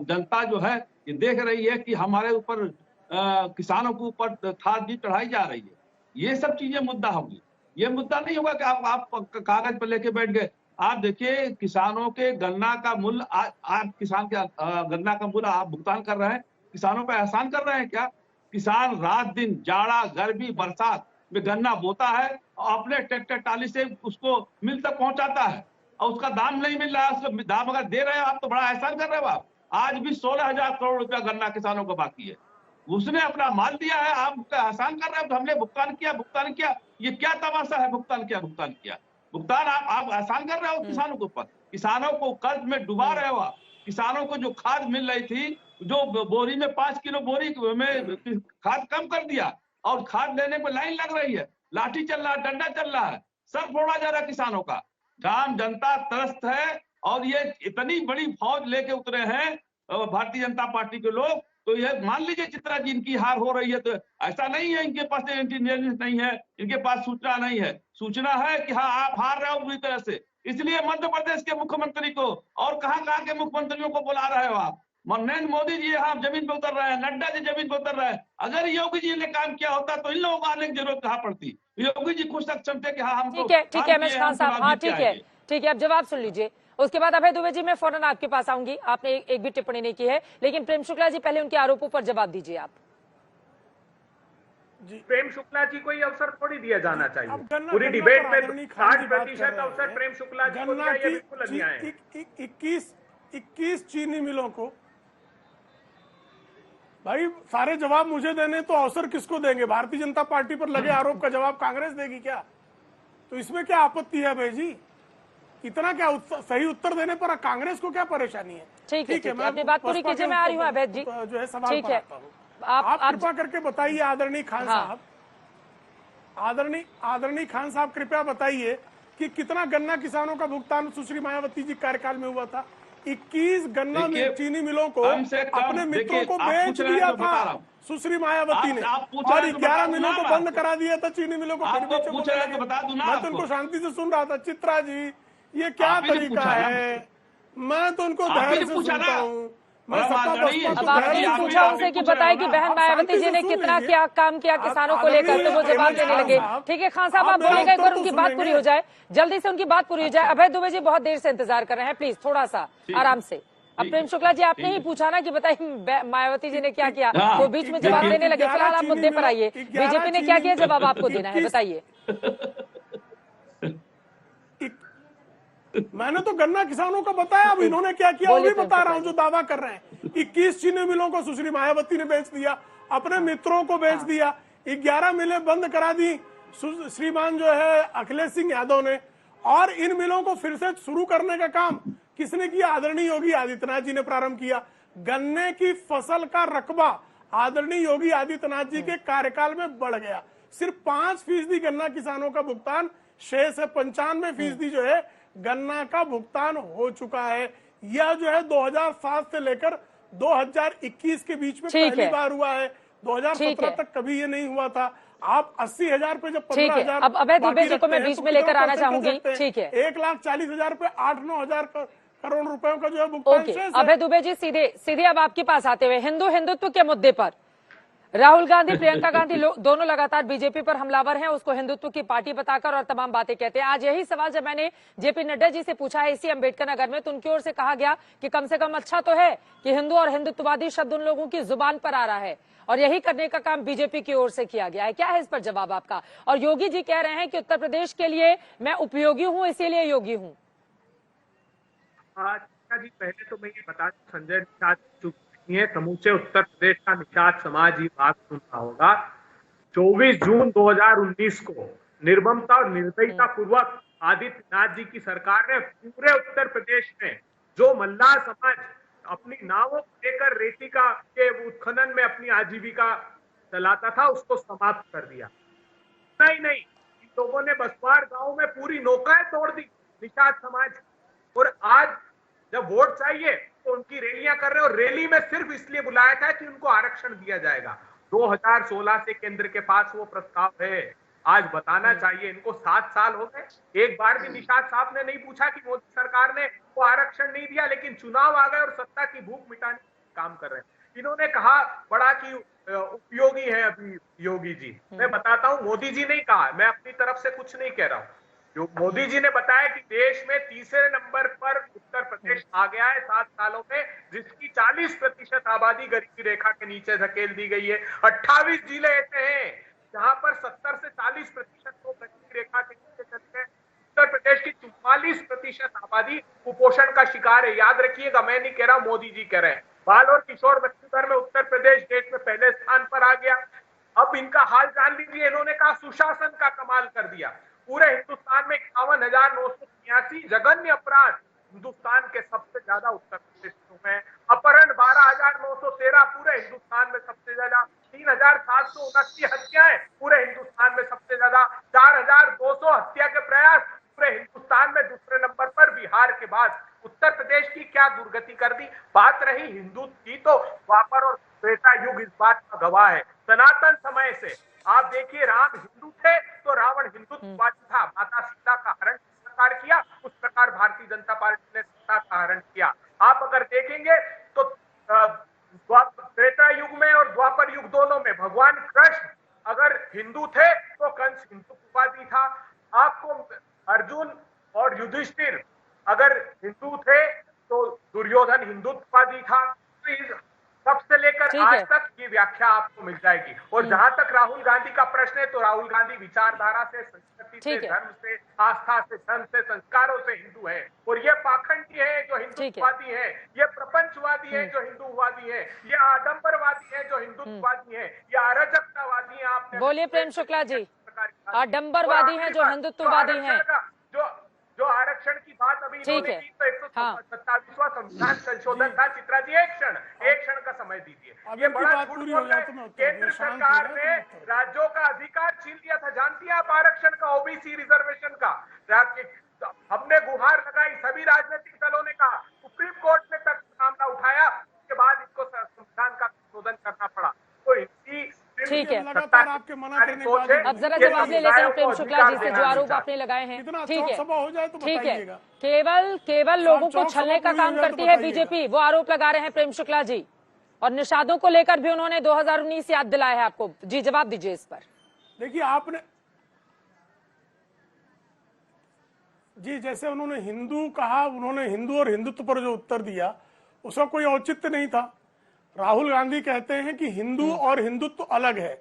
जनता जो है ये देख रही है कि हमारे ऊपर किसानों के ऊपर खाद भी चढ़ाई जा रही है। ये सब चीजें मुद्दा होंगी। ये मुद्दा नहीं होगा कि आप कागज पर लेके बैठ गए। आप देखिए, किसानों के गन्ना का मूल्य, आप किसान के गन्ना का मूल्य आप भुगतान कर रहे हैं, किसानों पर एहसान कर रहे हैं क्या? किसान रात दिन, जाड़ा गर्मी बरसात में गन्ना बोता है और अपने ट्रैक्टर टाली से उसको मिल तक पहुंचाता है, और उसका दाम नहीं मिल रहा है। उसका दाम अगर दे रहे हो आप तो बड़ा एहसान कर रहे हो आप। आज भी 16,000 करोड़ रुपया गन्ना किसानों को बाकी है, उसने अपना माल दिया है, आप उसका एहसान कर रहे हो। तो हमने भुगतान किया। ये क्या तमाशा है? भुगतान किया। भुगतान आप एहसान कर रहे हो किसानों के ऊपर। किसानों को कर्ज में डुबा रहे हो आप। किसानों को जो खाद मिल रही थी, जो बोरी में 5 किलो बोरी में खाद कम कर दिया, और खाद लेने में लाइन लग रही है, लाठी चल रहा है, डंडा चल रहा है, सर फोड़ा जा रहा है किसानों का। आम जनता त्रस्त है, और ये इतनी बड़ी फौज लेके उतरे हैं भारतीय जनता पार्टी के लोग। तो ये मान लीजिए चित्रा जी, इनकी हार हो रही है, तो ऐसा नहीं है इनके पास इंटेलिजेंस नहीं है, इनके पास सूचना नहीं है। सूचना है कि हाँ, आप हार रहे हो बुरी तरह से। इसलिए मध्य प्रदेश के मुख्यमंत्री को और कहाँ के मुख्यमंत्रियों को बुला रहे हो आप। नरेंद्र मोदी जी यहाँ जमीन पे उतर रहे हैं, नड्डा जी जमीन पे उतर रहे हैं। अगर योगी जी ने काम किया होता तो इन लोगों को आने की जरूरत कहाँ पड़ती? योगी जी खुद सक्षम थे कि हाँ, हम ठीक है एमएच खान साहब, हाँ ठीक है, अब जवाब सुन लीजिए। उसके बाद अभय दुबे जी, मैं फौरन आपके पास आऊंगी। आपने एक भी टिप्पणी नहीं की है, लेकिन प्रेम शुक्ला जी, पहले उनके आरोपों पर जवाब दीजिए आप। प्रेम शुक्ला जी को ये अवसर थोड़ी दिया जाना चाहिए। पूरी डिबेट में 60% अवसर प्रेम शुक्ला जी को दिया, ये बिल्कुल अन्याय है। 21 चीनी मिलों को, भाई सारे जवाब मुझे देने, तो अवसर किसको देंगे? भारतीय जनता पार्टी पर लगे आरोप का जवाब कांग्रेस देगी क्या? तो इसमें क्या आपत्ति है भाई जी? इतना क्या सही उत्तर देने पर कांग्रेस को क्या परेशानी है? ठीक है, मैं अपनी बात पूरी कीजिए, मैं आ रही हूँ अभय जी। जो है सवाल पर आता हूं, आप कृपा करके बताइए आदरणीय खान साहब, आदरणीय खान साहब कृपया बताइए कि कितना गन्ना किसानों का भुगतान सुश्री मायावती जी कार्यकाल में हुआ था? 21 गन्ना चीनी मिलों को अपने मित्रों को बेच दिया था। सुश्री मायावती ने, और 11 मिलों को बंद करा दिया था, चीनी मिलों को फिर भी पूछ रहे हैं तो बता दूं ना। मैं तो उनको शांति से सुन रहा था। चित्रा जी, ये क्या तरीका है? मैं तो उनको धैर्य से सुनता हूँ। मैं सत्ता अब आपने पूछा उनसे कि बताए कि बहन मायावती जी ने कितना क्या काम किया किसानों को लेकर, तो वो जवाब देने लगे। ठीक है खान साहब, आप बोलेगा, एक बार उनकी बात पूरी हो जाए, जल्दी से उनकी बात पूरी हो जाए। अभय दुबे जी बहुत देर से इंतजार कर रहे हैं, प्लीज थोड़ा सा आराम से। अब प्रेम शुक्ला जी, आपने ही पूछा ना कि बताइए मायावती जी ने क्या किया, वो बीच में जवाब देने लगे। फिलहाल आप मुद्दे पर आइए, बीजेपी ने क्या किया, जवाब आपको देना है, बताइए। मैंने तो गन्ना किसानों का बताया, अब इन्होंने क्या किया वो भी बता रहा हूं, जो दावा कर रहे हैं। 21 चीनी मिलों को सुश्री मायावती ने बेच दिया, अपने मित्रों को बेच दिया, 11 मिलें बंद करा दी श्रीमान जो है अखिलेश सिंह यादव ने, और इन मिलों को फिर से शुरू करने का काम किसने किया? आदरणीय योगी आदित्यनाथ जी ने प्रारंभ किया। गन्ने की फसल का रकबा आदरणीय योगी आदित्यनाथ जी के कार्यकाल में बढ़ गया। सिर्फ 5% गन्ना किसानों का भुगतान शेष है, 95% जो है गन्ना का भुगतान हो चुका है। यह जो है 2007 से लेकर 2021 के बीच में पहली बार हुआ है। 2017 तक कभी ये नहीं हुआ था। आप 80,000 पे जब 15,000, अब अभय दुबे जी को मैं बीच में लेकर आना चाहूंगी। ठीक है, 1,40,000 पे 8-9 हजार करोड़ रुपयों का जो है भुगतान शेष है। अभय दुबे जी, सीधे अब आपके पास आते हुए, हिंदुत्व के मुद्दे पर राहुल गांधी, प्रियंका गांधी दोनों लगातार बीजेपी पर हमलावर हैं, उसको हिंदुत्व की पार्टी बताकर और तमाम बातें कहते हैं। आज यही सवाल जब मैंने जेपी नड्डा जी से पूछा है इसी अंबेडकर नगर में, तो उनकी ओर से कहा गया कि कम से कम अच्छा तो है कि हिंदू और हिंदुत्ववादी शब्द उन लोगों की जुबान पर आ रहा है, और यही करने का काम बीजेपी की ओर से किया गया है। क्या है इस पर जवाब आपका? और योगी जी कह रहे हैं कि उत्तर प्रदेश के लिए मैं उपयोगी हूँ, इसीलिए योगी हूँ। जी पहले तो मैं ये बता दूं, संजय निषाद ये समूचे उत्तर प्रदेश का निषाद समाज ही बात सुन रहा होगा। 24 जून 2019 को निर्ममता और निर्दयता पूर्वक आदित्यनाथ जी की सरकार ने पूरे उत्तर प्रदेश में जो मल्लाह समाज अपनी नावों को लेकर रेती का के उत्खनन में अपनी आजीविका चलाता था, उसको समाप्त कर दिया। नहीं, इन लोगों ने बसवार गांव में पूरी नौकाएं तोड़ दी निषाद समाज, और आज जब वोट चाहिए तो उनकी रैलियां कर रहे हो। रैली में सिर्फ इसलिए बुलाया था कि उनको आरक्षण दिया जाएगा। 2016 से केंद्र के पास वो प्रस्ताव है। आज बताना चाहिए, इनको 7 साल हो गए, एक बार भी निषाद साहब ने नहीं पूछा कि मोदी सरकार ने वो आरक्षण नहीं दिया, लेकिन चुनाव आ गए और सत्ता की भूख मिटाने का काम कर रहे हैं। इन्होंने कहा बड़ा कि उपयोगी है अभी योगी जी। मैं बताता हूँ, मोदी जी नहीं कहा, मैं अपनी तरफ से कुछ नहीं कह रहा हूँ। जो मोदी जी ने बताया कि देश में तीसरे नंबर पर उत्तर प्रदेश आ गया है 7 सालों में, जिसकी 40% आबादी गरीबी रेखा के नीचे धकेल दी गई है। 28 जिले ऐसे हैं जहां पर 70 से 40% को गरीबी रेखा के नीचे चले गए। उत्तर प्रदेश की 44% आबादी कुपोषण का शिकार है। याद रखिएगा, मैं नहीं कह रहा, मोदी जी कह रहे हैं। बाल और किशोर मृत्यु दर में उत्तर प्रदेश देश में पहले स्थान पर आ गया। अब इनका हाल जान लीजिए, इन्होंने कहा सुशासन का कमाल कर दिया। पूरे हिंदुस्तान में 51,983 जघन्य अपराध हिंदुस्तान के सबसे ज्यादा उत्तर प्रदेश में। अपहरण 12,913 पूरे हिंदुस्तान में सबसे ज्यादा। 3,779 हत्याएं पूरे हिंदुस्तान में सबसे ज्यादा। 4,200 हत्या के प्रयास पूरे हिंदुस्तान में दूसरे नंबर पर। बिहार के बाद उत्तर प्रदेश की क्या दुर्गति कर दी। बात रही हिंदुत्व की, तो द्वापर और त्रेता युग इस बात का गवाह है। सनातन समय से आप देखिए, राम हिंदू थे तो रावण हिंदुत्ववादी था। माता सीता का हरण किस प्रकार किया, उस प्रकार भारतीय जनता पार्टी ने सीता का हरण किया। आप अगर देखेंगे तो त्रेता युग में और द्वापर युग दोनों में भगवान कृष्ण अगर हिंदू थे तो कंस हिंदुत्ववादी था। आपको अर्जुन और युधिष्ठिर अगर हिंदू थे तो दुर्योधन हिंदुत्ववादी था। तब से लेकर आज तक ये व्याख्या आपको मिल जाएगी। और जहां तक राहुल गांधी का प्रश्न है, तो राहुल गांधी विचारधारा से, संस्कृति से, धर्म से, आस्था से, धन से, संस्कारों से हिंदू है। और ये पाखंडी है जो हिंदुत्ववादी है, ये प्रपंचवादी है जो हिंदुवादी है, ये आडंबरवादी है जो हिंदुत्ववादी है, ये अराजकतावादी है। आपने बोलिए प्रेम शुक्ला जी, आडंबरवादी है जो हिंदुत्ववादी है। जो आरक्षण की बात अभी इन्होंने की, तो 127वां संविधान संशोधन था। चित्रा जी, एक क्षण का समय दीजिए। ये बड़ा झूठ बोल रहा है। केंद्र सरकार ने राज्यों का अधिकार छीन लिया था। जानती हैं आप आरक्षण का, ओबीसी रिजर्वेशन का? हमने गुहार लगाई, सभी राजनीतिक दलों ने कहा, सुप्रीम कोर्ट ने तक मामला उठाया, उसके बाद इसको संविधान का संशोधन करना पड़ा। तो ठीक है, लगातार आपके मना करने के बाद अब जरा जवाब ले लेते हैं प्रेम शुक्ला जी से, जो आरोप आपने लगाए हैं। कितना ठीक है, सभा हो जाए तो ठीक है, बताइएगा। केवल लोगों को चौक छलने सभा का पूरी काम हो जाए तो करती है बताइएगा। बीजेपी, वो आरोप लगा रहे हैं प्रेम शुक्ला जी। और निषादों को लेकर भी उन्होंने 2019 याद दिलाया है आपको। जी जवाब दीजिए इस पर। देखिए आपने जी, जैसे उन्होंने हिंदू कहा, उन्होंने हिंदू और हिंदुत्व पर जो उत्तर दिया उसका कोई औचित्य नहीं था। राहुल गांधी कहते हैं कि हिंदू और हिंदुत्व अलग है,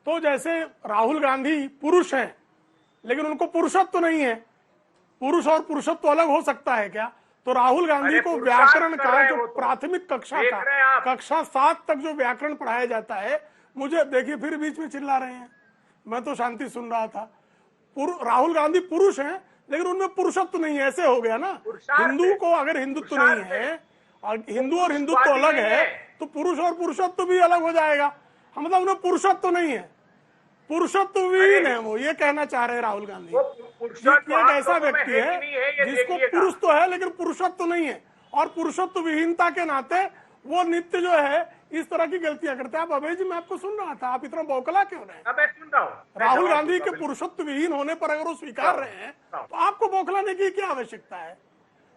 तो जैसे राहुल गांधी पुरुष हैं लेकिन उनको पुरुषत्व नहीं है, पुरुष और पुरुषत्व अलग हो सकता है क्या? तो राहुल गांधी को व्याकरण का जो प्राथमिक कक्षा का कक्षा 7 तक जो व्याकरण पढ़ाया जाता है, मुझे देखिए फिर बीच में चिल्ला रहे हैं, मैं तो शांति सुन रहा था। राहुल गांधी पुरुष हैं लेकिन उनमें पुरुषत्व नहीं है, ऐसे हो गया ना। हिंदू को अगर हिंदुत्व नहीं है और हिंदू और हिंदुत्व अलग है तो पुरुष और पुरुषत्व भी अलग हो जाएगा। मतलब उन्हें पुरुषत्व नहीं है, पुरुषत्वहीन है वो, ये कहना चाह रहे हैं राहुल गांधी। एक ऐसा व्यक्ति है जिसको पुरुष तो है लेकिन पुरुषत्व नहीं है, और पुरुषत्व विहीनता के नाते वो नित्य जो है इस तरह की गलतियां करते हैं। आप अभय जी, मैं आपको सुन रहा था, आप इतना बौखला क्यों रहे? मैं सुन रहा हूं। राहुल गांधी के पुरुषत्व विहीन होने पर अगर वो स्वीकार रहे हैं तो आपको बौखलाने की क्या आवश्यकता है?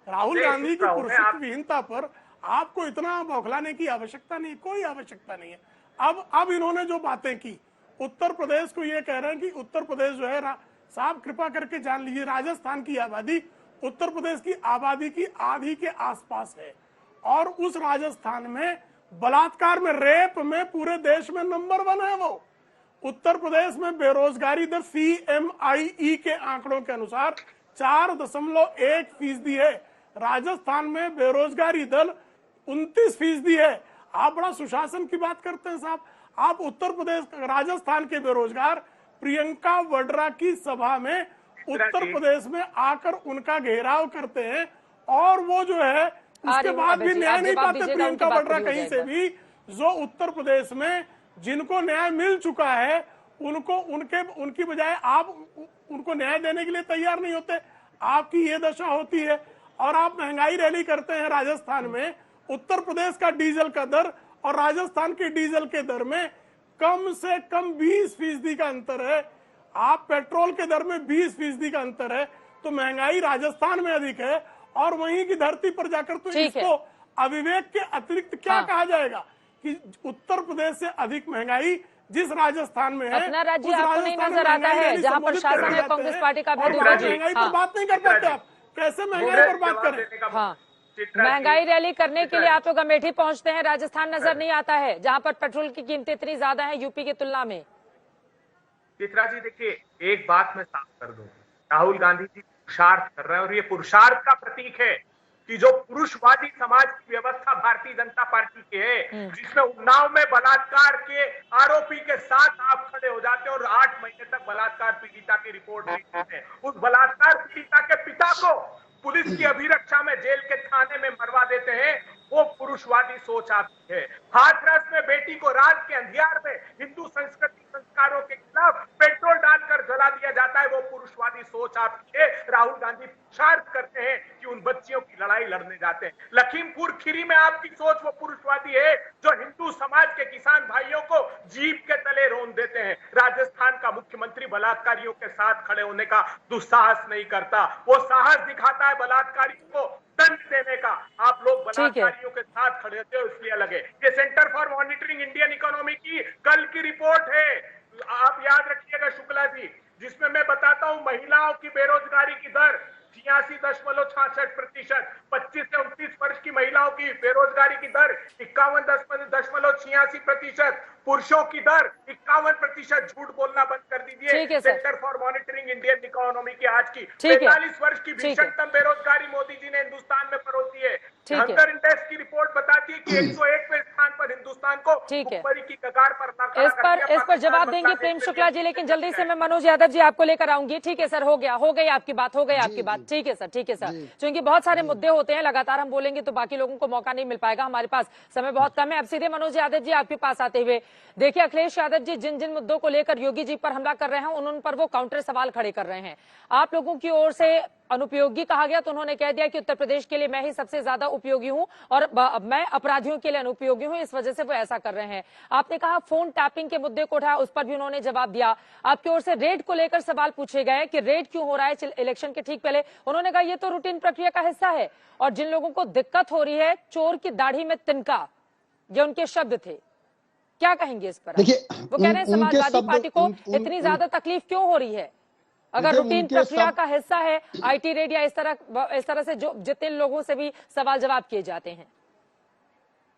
राहुल गांधी की पुरुषत्व विहीनता पर आपको इतना बौखलाने की आवश्यकता नहीं, कोई आवश्यकता नहीं है। अब इन्होंने जो बातें की, उत्तर प्रदेश को ये कह रहे हैं कि उत्तर प्रदेश जो है, साहब कृपा करके जान लीजिए, राजस्थान की आबादी उत्तर प्रदेश की आबादी की आधी के आसपास है, और उस राजस्थान में बलात्कार में, रेप में पूरे देश में नंबर 1 है वो। उत्तर प्रदेश में बेरोजगारी दर CMIE के आंकड़ों के अनुसार 4.1% है। राजस्थान में बेरोजगारी दर 29% है। आप बड़ा सुशासन की बात करते हैं साहब। आप उत्तर प्रदेश, राजस्थान के बेरोजगार प्रियंका वड्रा की सभा में उत्तर प्रदेश में आकर उनका घेराव करते हैं, और वो जो है उसके बाद भी न्याय नहीं पाते प्रियंका वड्रा कहीं से भी। जो उत्तर प्रदेश में जिनको न्याय मिल चुका है उनको उनकी बजाय आप उनको न्याय देने के लिए तैयार नहीं होते। आपकी ये दशा होती है, और आप महंगाई रैली करते हैं राजस्थान में। उत्तर प्रदेश का डीजल का दर और राजस्थान के डीजल के दर में कम से कम 20% का अंतर है। आप पेट्रोल के दर में 20% का अंतर है, तो महंगाई राजस्थान में अधिक है, और वहीं की धरती पर जाकर तो इसको अविवेक के अतिरिक्त क्या कहा जाएगा कि उत्तर प्रदेश से अधिक महंगाई जिस राजस्थान में है, अपना राज्य आपको नहीं नजर आता है जहां पर शासन है कांग्रेस पार्टी का? महंगाई पर बात नहीं कर पाते आप, कैसे महंगाई पर बात करें? हाँ, महंगाई रैली करने के लिए आप लोग अमेठी पहुंचते हैं, राजस्थान नजर नहीं आता है जहां पर पेट्रोल की कीमतें इतनी ज्यादा हैं यूपी की तुलना में। चित्रा जी देखिए, एक बात मैं साफ कर दूं, राहुल गांधी जी पुरुषार्थ कर रहे हैं, और ये पुरुषार्थ का प्रतीक है कि जो पुरुषवादी समाज की व्यवस्था भारतीय जनता पार्टी की है, जिसमें उन्नाव में बलात्कार के आरोपी के साथ आप खड़े हो जाते हैं और 8 महीने तक बलात्कार पीड़िता की रिपोर्ट लिखते हैं, उस बलात्कार पीड़िता के पिता को पुलिस की अभिरक्षा में जेल के थाने में मरवा देते हैं, वो पुरुषवादी सोच आपकी है। हाथरस में बेटी को रात के अंधियार में हिंदू संस्कृति संस्कारों के खिलाफ पेट्रोल डालकर जला दिया जाता है, वो पुरुषवादी सोच आपकी है। राहुल गांधी पुरुषार्थ करते हैं कि उन बच्चियों की लड़ाई लड़ने जाते हैं। लखीमपुर खीरी में आपकी सोच वो पुरुषवादी है जो हिंदू समाज के किसान भाइयों को जीप के तले रोन देते हैं। राजस्थान का मुख्यमंत्री बलात्कारियों के साथ खड़े होने का दुस्साहस नहीं करता, वो साहस दिखाता है बलात्कारियों को दंड देने का। आप लोग बलात्कारियों के साथ खड़े होते हो इसलिए अलग है। ये centre for monitoring Indian economy की कल की रिपोर्ट है, आप याद रखिएगा शुक्ला जी, जिसमें मैं बताता हूं महिलाओं की बेरोजगारी की दर 86.66%, 25 से 29 वर्ष की महिलाओं की बेरोजगारी की दर 51.86%, पुरुषों की दर 51%। झूठ बोलना बंद कर दीजिए। Centre for monitoring Indian economy की आज की 45 वर्ष की भीषणतम बेरोजगारी मोदी जी ने हिंदुस्तान में परोसी है। हंगर इंडेक्स की रिपोर्ट बताती है कि 101वें स्थान पर हिंदुस्तान को भुखमरी की कगार पर इस पर जवाब देंगे प्रेम शुक्ला जी, लेकिन जल्दी से मैं मनोज यादव जी आपको लेकर आऊंगी। ठीक है सर, हो गई आपकी बात, हो गई आपकी बात। ठीक है सर, ठीक है सर, क्योंकि बहुत सारे मुद्दे होते हैं, लगातार हम बोलेंगे तो बाकी लोगों को मौका नहीं मिल पाएगा, हमारे पास समय बहुत कम है। अब सीधे मनोज यादव जी आपके पास आते हुए, देखिए अखिलेश यादव जी जिन जिन मुद्दों को लेकर योगी जी पर हमला कर रहे हैं उन पर वो काउंटर सवाल खड़े कर रहे हैं। आप लोगों की ओर से अनुपयोगी कहा गया तो उन्होंने कह दिया कि उत्तर प्रदेश के लिए मैं ही सबसे ज्यादा उपयोगी हूं और मैं अपराधियों के लिए अनुपयोगी हूं, इस वजह से वो ऐसा कर रहे हैं। आपने कहा फोन टैपिंग के मुद्दे को उठाया, उस पर भी उन्होंने जवाब दिया। आपकी ओर से रेड को लेकर सवाल पूछे गए कि रेड क्यों हो रहा है इलेक्शन के ठीक पहले, उन्होंने कहा ये तो रूटीन प्रक्रिया का हिस्सा है और जिन लोगों को दिक्कत हो रही है चोर की दाढ़ी में तिनका, ये उनके शब्द थे। क्या कहेंगे इस पर? देखिए वो कह रहे हैं समाजवादी पार्टी को इतनी ज्यादा तकलीफ क्यों हो रही है अगर रूटीन प्रक्रिया का हिस्सा है आईटी रेड या इस तरह से जो जितने लोगों से भी सवाल जवाब किए जाते हैं।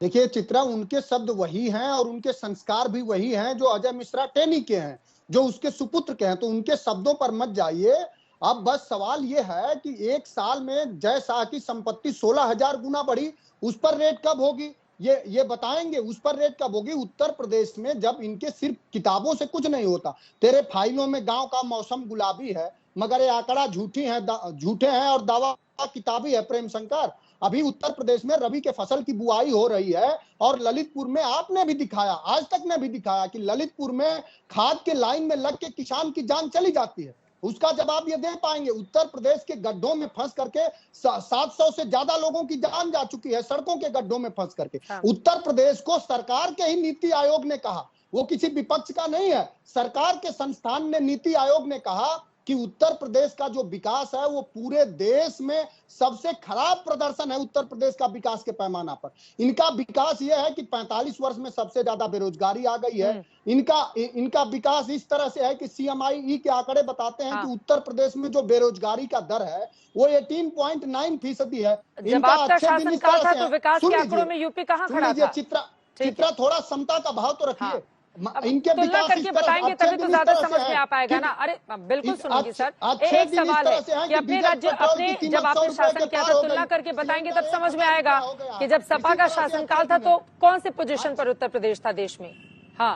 देखिए चित्रा, उनके शब्द वही हैं और उनके संस्कार भी वही हैं जो अजय मिश्रा टेनी के हैं, जो उसके सुपुत्र के हैं, तो उनके शब्दों पर मत जाइए। अब बस सवाल ये है कि एक साल में जय शाह की संपत्ति 16,000 गुना बढ़ी, उस पर रेड कब होगी ये बताएंगे, उस पर रेड कब होगी। उत्तर प्रदेश में जब इनके सिर्फ किताबों से कुछ नहीं होता, तेरे फाइलों में गांव का मौसम गुलाबी है मगर ये आंकड़ा झूठे हैं और दावा किताबी है। प्रेम शंकर, अभी उत्तर प्रदेश में रबी के फसल की बुआई हो रही है और ललितपुर में आपने भी दिखाया, आज तक ने भी दिखाया कि ललितपुर में खाद के लाइन में लग के किसान की जान चली जाती है। उसका जवाब ये दे पाएंगे? उत्तर प्रदेश के गड्ढों में फंस करके 700 से ज्यादा लोगों की जान जा चुकी है, सड़कों के गड्ढों में फंस करके। उत्तर प्रदेश को सरकार के ही नीति आयोग ने कहा, वो किसी विपक्ष का नहीं है, सरकार के संस्थान ने, नीति आयोग ने कहा कि उत्तर प्रदेश का जो विकास है वो पूरे देश में सबसे खराब प्रदर्शन है उत्तर प्रदेश का विकास के पैमाना पर। इनका विकास ये है कि 45 वर्ष में सबसे ज्यादा बेरोजगारी आ गई है। इनका विकास इस तरह से है कि CMIE के आंकड़े बताते हैं कि उत्तर प्रदेश में जो बेरोजगारी का दर है वो 18.9% है। इनका अच्छे दिन इस तरह से है। विकास के आंकड़ों में यूपी कहां खड़ा था? चित्रा थोड़ा समता का भाव तो रखिए। इनके तुलना करके बताएंगे तभी तो ज्यादा समझ में आ पाएगा ना। अरे बिल्कुल सुनिए सर, एक सवाल है कि अपने राज्य जब आपने शासन किया था तुलना करके बताएंगे तब समझ में आएगा कि जब सपा का शासनकाल था तो कौन से पोजीशन पर उत्तर प्रदेश था देश में। हाँ,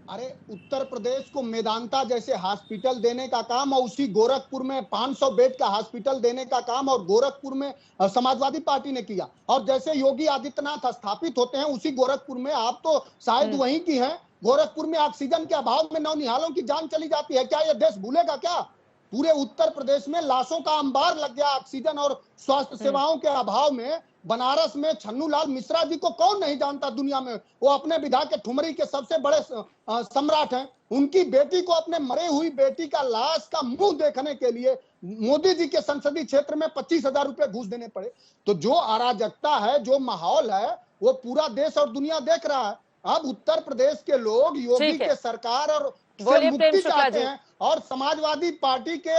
अरे उत्तर प्रदेश को मेदांता जैसे हॉस्पिटल देने का काम और उसी गोरखपुर में 500 बेड का हॉस्पिटल देने का काम और गोरखपुर में समाजवादी पार्टी ने किया। और जैसे योगी आदित्यनाथ स्थापित होते हैं उसी गोरखपुर में, आप तो शायद वहीं की हैं, गोरखपुर में ऑक्सीजन के अभाव में नौनिहालों की जान चली जाती है। क्या यह देश भूलेगा क्या? पूरे उत्तर प्रदेश में लाशों का अंबार लग गया ऑक्सीजन और स्वास्थ्य सेवाओं के अभाव में। बनारस में छन्नू लाल मिश्रा जी को कौन नहीं जानता दुनिया में, वो अपने विधा के ठुमरी के सबसे बड़े सम्राट हैं। उनकी बेटी को, अपने मरे हुई बेटी का लाश का मुंह देखने के लिए मोदी जी के संसदीय क्षेत्र में 25,000 रुपए घूस देने पड़े। तो जो अराजकता है, जो माहौल है, वो पूरा देश और दुनिया देख रहा है। अब उत्तर प्रदेश के लोग योगी के सरकार और से मुक्ति चाहते हैं और समाजवादी पार्टी के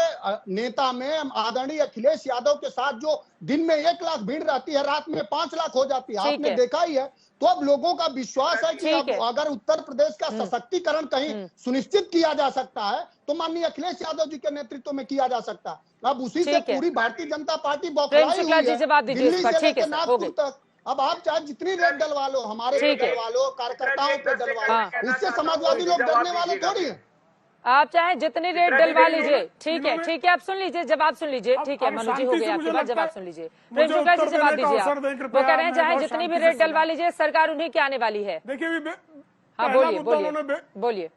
नेता में आदरणीय अखिलेश यादव के साथ जो दिन में 1 लाख भीड़ रहती है, रात में 5 लाख हो जाती है, आपने देखा ही है। तो अब लोगों का विश्वास है कि अब अगर उत्तर प्रदेश का सशक्तिकरण कहीं सुनिश्चित किया जा सकता है तो माननीय अखिलेश यादव जी के नेतृत्व में किया जा सकता है। अब उसी से पूरी भारतीय जनता पार्टी बौखलाई हुई है, दिल्ली से लेकर नागपुर तक। अब आप चाहे जितनी रेट डलवा लो, हमारे पे डलवा लो, कार्यकर्ताओं पे डलवा लो, उससे समाजवादी लोग डरने वाले थोड़ी है। आप चाहे जितनी रेट डलवा लीजिए, ठीक है, आप सुन लीजिए, जवाब सुन लीजिए। ठीक है मनु जी, हो गया आपके बाद, जवाब सुन लीजिए। प्रेम शुक्ला जी जवाब दीजिए आप। वो कह रहे हैं चाहे जितनी भी रेट डलवा लीजिए सरकार उन्हीं की आने वाली है। देखिए, हाँ बोलिए।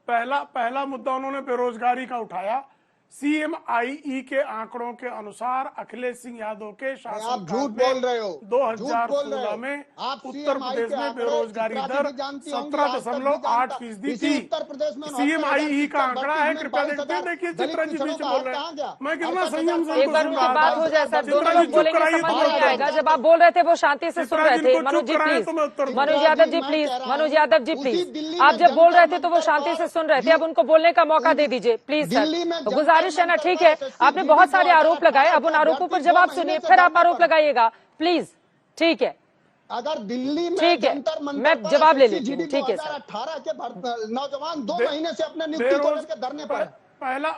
पहला मुद्दा उन्होंने बेरोजगारी का उठाया। CMIE के आंकड़ों के अनुसार अखिलेश सिंह यादव के शासन आप झूठ बोल रहे हो, 2016 में उत्तर प्रदेश में बेरोजगारी दर 17.8% थी। CMIE का आंकड़ा है, कृपया देखिए। चित्रा जी बीच बोल रहे हैं, मैं कितना संयम से एक बार उनकी बात हो जाए सर, दोनों लोग बोलेंगे समझ नहीं आएगा। जब आप बोल रहे थे वो शांति से सुन रहे थे। मनोज जी प्लीज, मनोज यादव जी प्लीज, आप जब बोल रहे थे तो वो शांति से सुन रहे थे, अब उनको बोलने का मौका दे दीजिए प्लीज सर। गुजारिश है ना, ठीक है। आपने बहुत सारे आरोप लगाए, अब उन आरोपों पर जवाब सुनिए, फिर आप आरोप लगाइएगा प्लीज। ठीक है, अगर दिल्ली में ठीक है, मैं जवाब ले लेती हूँ। ठीक है सर। 2018 के नौजवान 2 महीने से अपने नियुक्ति को लेकर धरने पर पहला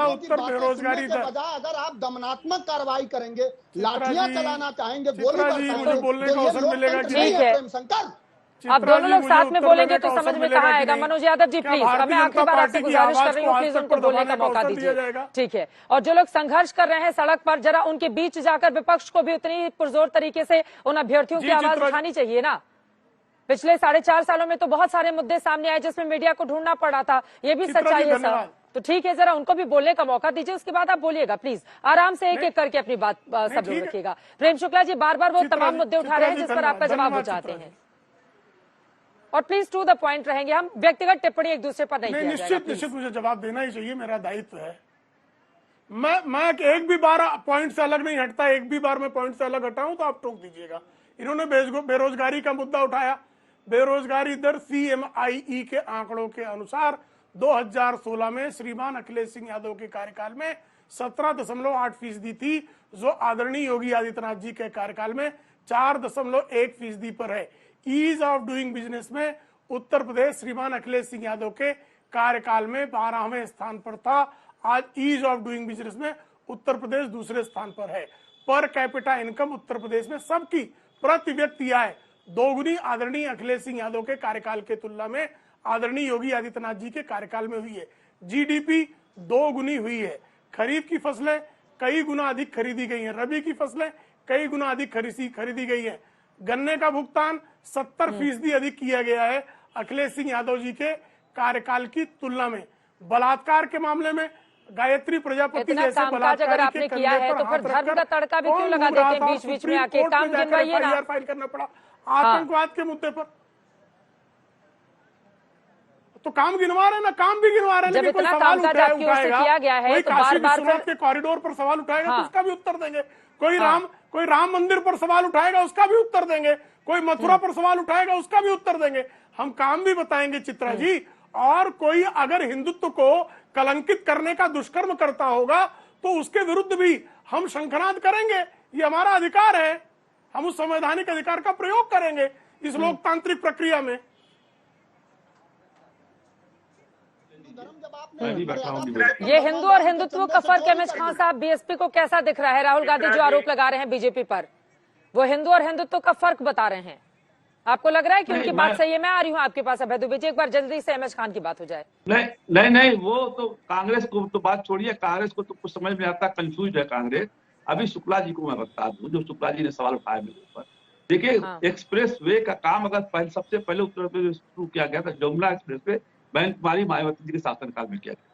उत्तर बेरोजगारी दर। अगर आप दमनात्मक कार्रवाई करेंगे, लाठियां चलाना चाहेंगे, गोली बोलने का अवसर मिलेगा। ठीक है, अब दोनों लोग साथ में बोलेंगे तो समझ में कहाँ आएगा। मनोज यादव जी प्लीज, अब मैं आखिरी बार आपसे गुजारिश कर रही हूँ, प्लीज उनको बोलने का मौका दीजिए। ठीक है, और जो लोग संघर्ष कर रहे हैं सड़क पर, जरा उनके बीच जाकर विपक्ष को भी उतनी पुरजोर तरीके से उन अभ्यर्थियों की आवाज उठानी चाहिए ना। पिछले 4.5 सालों में तो बहुत सारे मुद्दे सामने आए जिसमें मीडिया को ढूंढना पड़ा था, ये भी सच्चाई है सर। तो ठीक है, जरा उनको भी बोलने का मौका दीजिए, उसके बाद आप बोलिएगा प्लीज। आराम से एक एक करके अपनी बात सब लोग रखिएगा। प्रेम शुक्ला जी बार बार वो तमाम मुद्दे उठा रहे हैं जिस पर आपका जवाब वो चाहते हैं, और प्लीज टू द पॉइंट रहेंगे। हम व्यक्तिगत टिप्पणी एक दूसरे पर नहीं किया जाएगा। निश्चित मुझे जवाब देना ही चाहिए, मेरा दायित्व है। मैं एक भी बार पॉइंट से अलग नहीं हटता, एक भी बार मैं पॉइंट से अलग हटाऊं तो आप टोक दीजिएगा। इन्होंने बेरोजगारी का मुद्दा उठाया। बेरोजगारी दर CMIE के आंकड़ों के अनुसार 2016 में श्रीमान अखिलेश सिंह यादव के कार्यकाल में 17.8% थी, जो आदरणीय योगी आदित्यनाथ जी के कार्यकाल में 4.1% पर है। ईज ऑफ डूइंग बिजनेस में उत्तर प्रदेश श्रीमान अखिलेश सिंह यादव के कार्यकाल में 12वें स्थान पर था। आज ईज ऑफ डूइंग बिजनेस में उत्तर प्रदेश दूसरे स्थान पर है। Per capita income Uttar Pradesh में सबकी प्रति व्यक्ति आय दोगुनी आदरणीय अखिलेश सिंह यादव के कार्यकाल के तुलना में आदरणीय योगी आदित्यनाथ जी के कार्यकाल में हुई है। GDP 2 गुनी हुई है। खरीफ की फसलें कई गुना अधिक खरीदी गई हैं। रबी की फसलें कई गुना अधिक खरीदी गई हैं। गन्ने का भुगतान 70% अधिक किया गया है अखिलेश सिंह यादव जी के कार्यकाल की तुलना में। बलात्कार के मामले में गायत्री प्रजापति जैसे बलात्कार अगर आपने किया है तो फिर धर्म का तड़का भी क्यों लगा देते हैं बीच बीच में आके? काम गिनवाइए ना। फाइल करना पड़ा आतंकवाद के मुद्दे पर, तो काम गिनवा रहे ना, काम भी गिनवा रहे हैं। लेकिन कोई सवाल उठाएगा कोई काशी विश्वनाथ के कॉरिडोर पर सवाल उठाएगा तो उसका भी उत्तर देंगे। कोई राम मंदिर पर सवाल उठाएगा उसका भी उत्तर देंगे। कोई मथुरा पर सवाल उठाएगा उसका भी उत्तर देंगे। हम काम भी बताएंगे चित्रा जी। और कोई अगर हिंदुत्व को कलंकित करने का दुष्कर्म करता होगा तो उसके विरुद्ध भी हम शंखनाद करेंगे। ये हमारा अधिकार है, हम उस संवैधानिक अधिकार का प्रयोग करेंगे इस लोकतांत्रिक प्रक्रिया में। ये हिंदू और हिंदुत्व का फर्क है। एमएच खान साहब, बीएसपी को कैसा दिख रहा है? राहुल गांधी जो आरोप लगा रहे हैं बीजेपी पर, वो हिंदू और हिंदुत्व का फर्क बता रहे हैं। आपको लग रहा है कि उनकी बात सही है? मैं आ रही हूँ आपके पास अभय दुबे जी, एक बार जल्दी से एमएच खान की बात हो जाए। नहीं, वो तो कांग्रेस को तो बात छोड़िए, कांग्रेस को तो कुछ समझ में आता, कंफ्यूज है कांग्रेस। अभी शुक्ला जी को मैं बता दूं, जो शुक्ला जी ने सवाल उठाया मेरे ऊपर। देखिए, एक्सप्रेस वे का काम अगर सबसे पहले उत्तर प्रदेश शुरू किया गया था, जमुना एक्सप्रेस वे बहन कुमारी मायावती जी के शासनकाल में किया गया।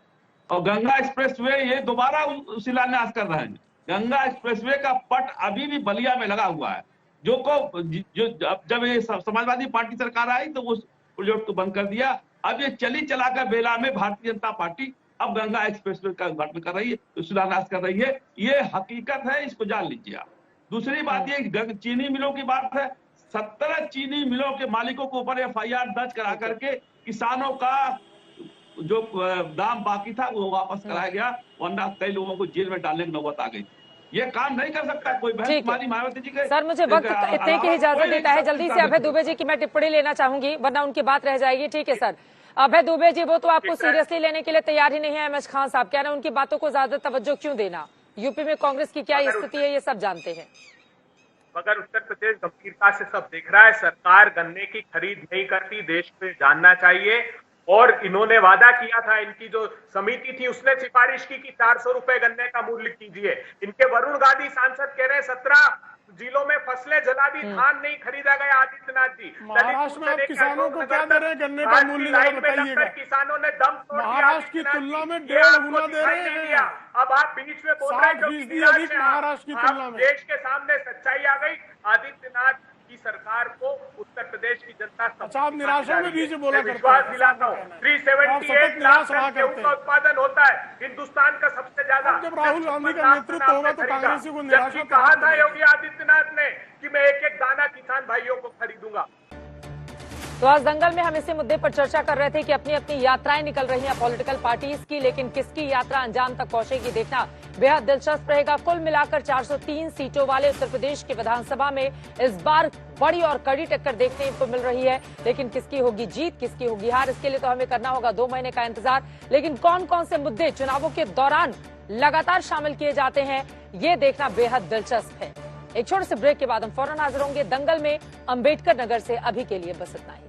और गंगा एक्सप्रेस वे ये दोबारा शिलान्यास कर रहे हैं। गंगा एक्सप्रेस वे का पट अभी भी बलिया में लगा हुआ है। जब ये समाजवादी पार्टी सरकार आई तो उस प्रोजेक्ट को बंद कर दिया। अब ये चला कर बेला में भारतीय जनता पार्टी अब गंगा एक्सप्रेस वे का उद्घाटन कर रही है, शिलान्यास कर रही है। ये हकीकत है, इसको जान लीजिए आप। दूसरी बात ये चीनी मिलों की बात है। 17 चीनी मिलों के मालिकों के ऊपर FIR दर्ज करा करके किसानों का जो दाम बाकी था वो वापस कराया गया, वरना कई लोगों को जेल में डालने की नौबत आ गई। ये काम नहीं कर सकता कोई बहन कुमारी मायावती जी के। सर, मुझे वक्त इतने की इजाजत देता है। जल्दी से अभय दुबे जी की मैं टिप्पणी लेना चाहूंगी, वरना उनकी बात रह जाएगी। ठीक है सर, अभय दुबे जी वो तो आपको सीरियसली लेने के लिए तैयार ही नहीं है। एमएच खान साहब कह रहे हैं उनकी बातों को ज्यादा तवज्जो क्यों देना? यूपी में कांग्रेस की क्या स्थिति है ये सब जानते हैं। मगर उत्तर प्रदेश गंभीरता से सब देख रहा है। सरकार गन्ने की खरीद नहीं करती, देश में जानना चाहिए। और इन्होंने वादा किया था, इनकी जो समिति थी उसने सिफारिश की कि 400 रुपए गन्ने का मूल्य कीजिए। इनके वरुण गांधी सांसद कह रहे हैं 17 जिलों में फसलें जला दी, धान नहीं खरीदा गया। आदित्यनाथ जी, महाराष्ट्र में आप किसानों को क्या दे रहे हैं? गन्ने का मूल्य बताइएगा। किसानों ने दम तोड़ दिया। महाराष्ट्र की तुलना में 1.5 गुना दे रहे हैं। अब आप बीच में बोल रहे हैं महाराष्ट्र की तुलना में। देश के सामने सच्चाई आ गई। आदित्यनाथ की सरकार को उत्तर प्रदेश की जनता आप निराशा में बीच बोला करते हैं। विश्वास दिलाता हूँ, 378 लाख टन गेहूं का उत्पादन होता है, हिंदुस्तान का सबसे ज्यादा। जब राहुल गांधी का नेतृत्व होगा तो कांग्रेसी को निराशा कहा था योगी आदित्यनाथ ने कि मैं एक एक दाना किसान भाइयों को खरीदूंगा। तो आज दंगल में हम इसी मुद्दे पर चर्चा कर रहे थे कि अपनी अपनी यात्राएं निकल रही हैं पॉलिटिकल पार्टीज की, लेकिन किसकी यात्रा अंजाम तक पहुंचेगी देखना बेहद दिलचस्प रहेगा। कुल मिलाकर 403 सीटों वाले उत्तर प्रदेश की विधानसभा में इस बार बड़ी और कड़ी टक्कर देखने को मिल रही है, लेकिन किसकी होगी जीत, किसकी होगी हार, इसके लिए तो हमें करना होगा 2 महीने का इंतजार। लेकिन कौन कौन से मुद्दे चुनावों के दौरान लगातार शामिल किए जाते हैं, ये देखना बेहद दिलचस्प है। एक छोटे से ब्रेक के बाद हम फौरन हाजिर होंगे। दंगल में अंबेडकर नगर से अभी के लिए बस इतना ही।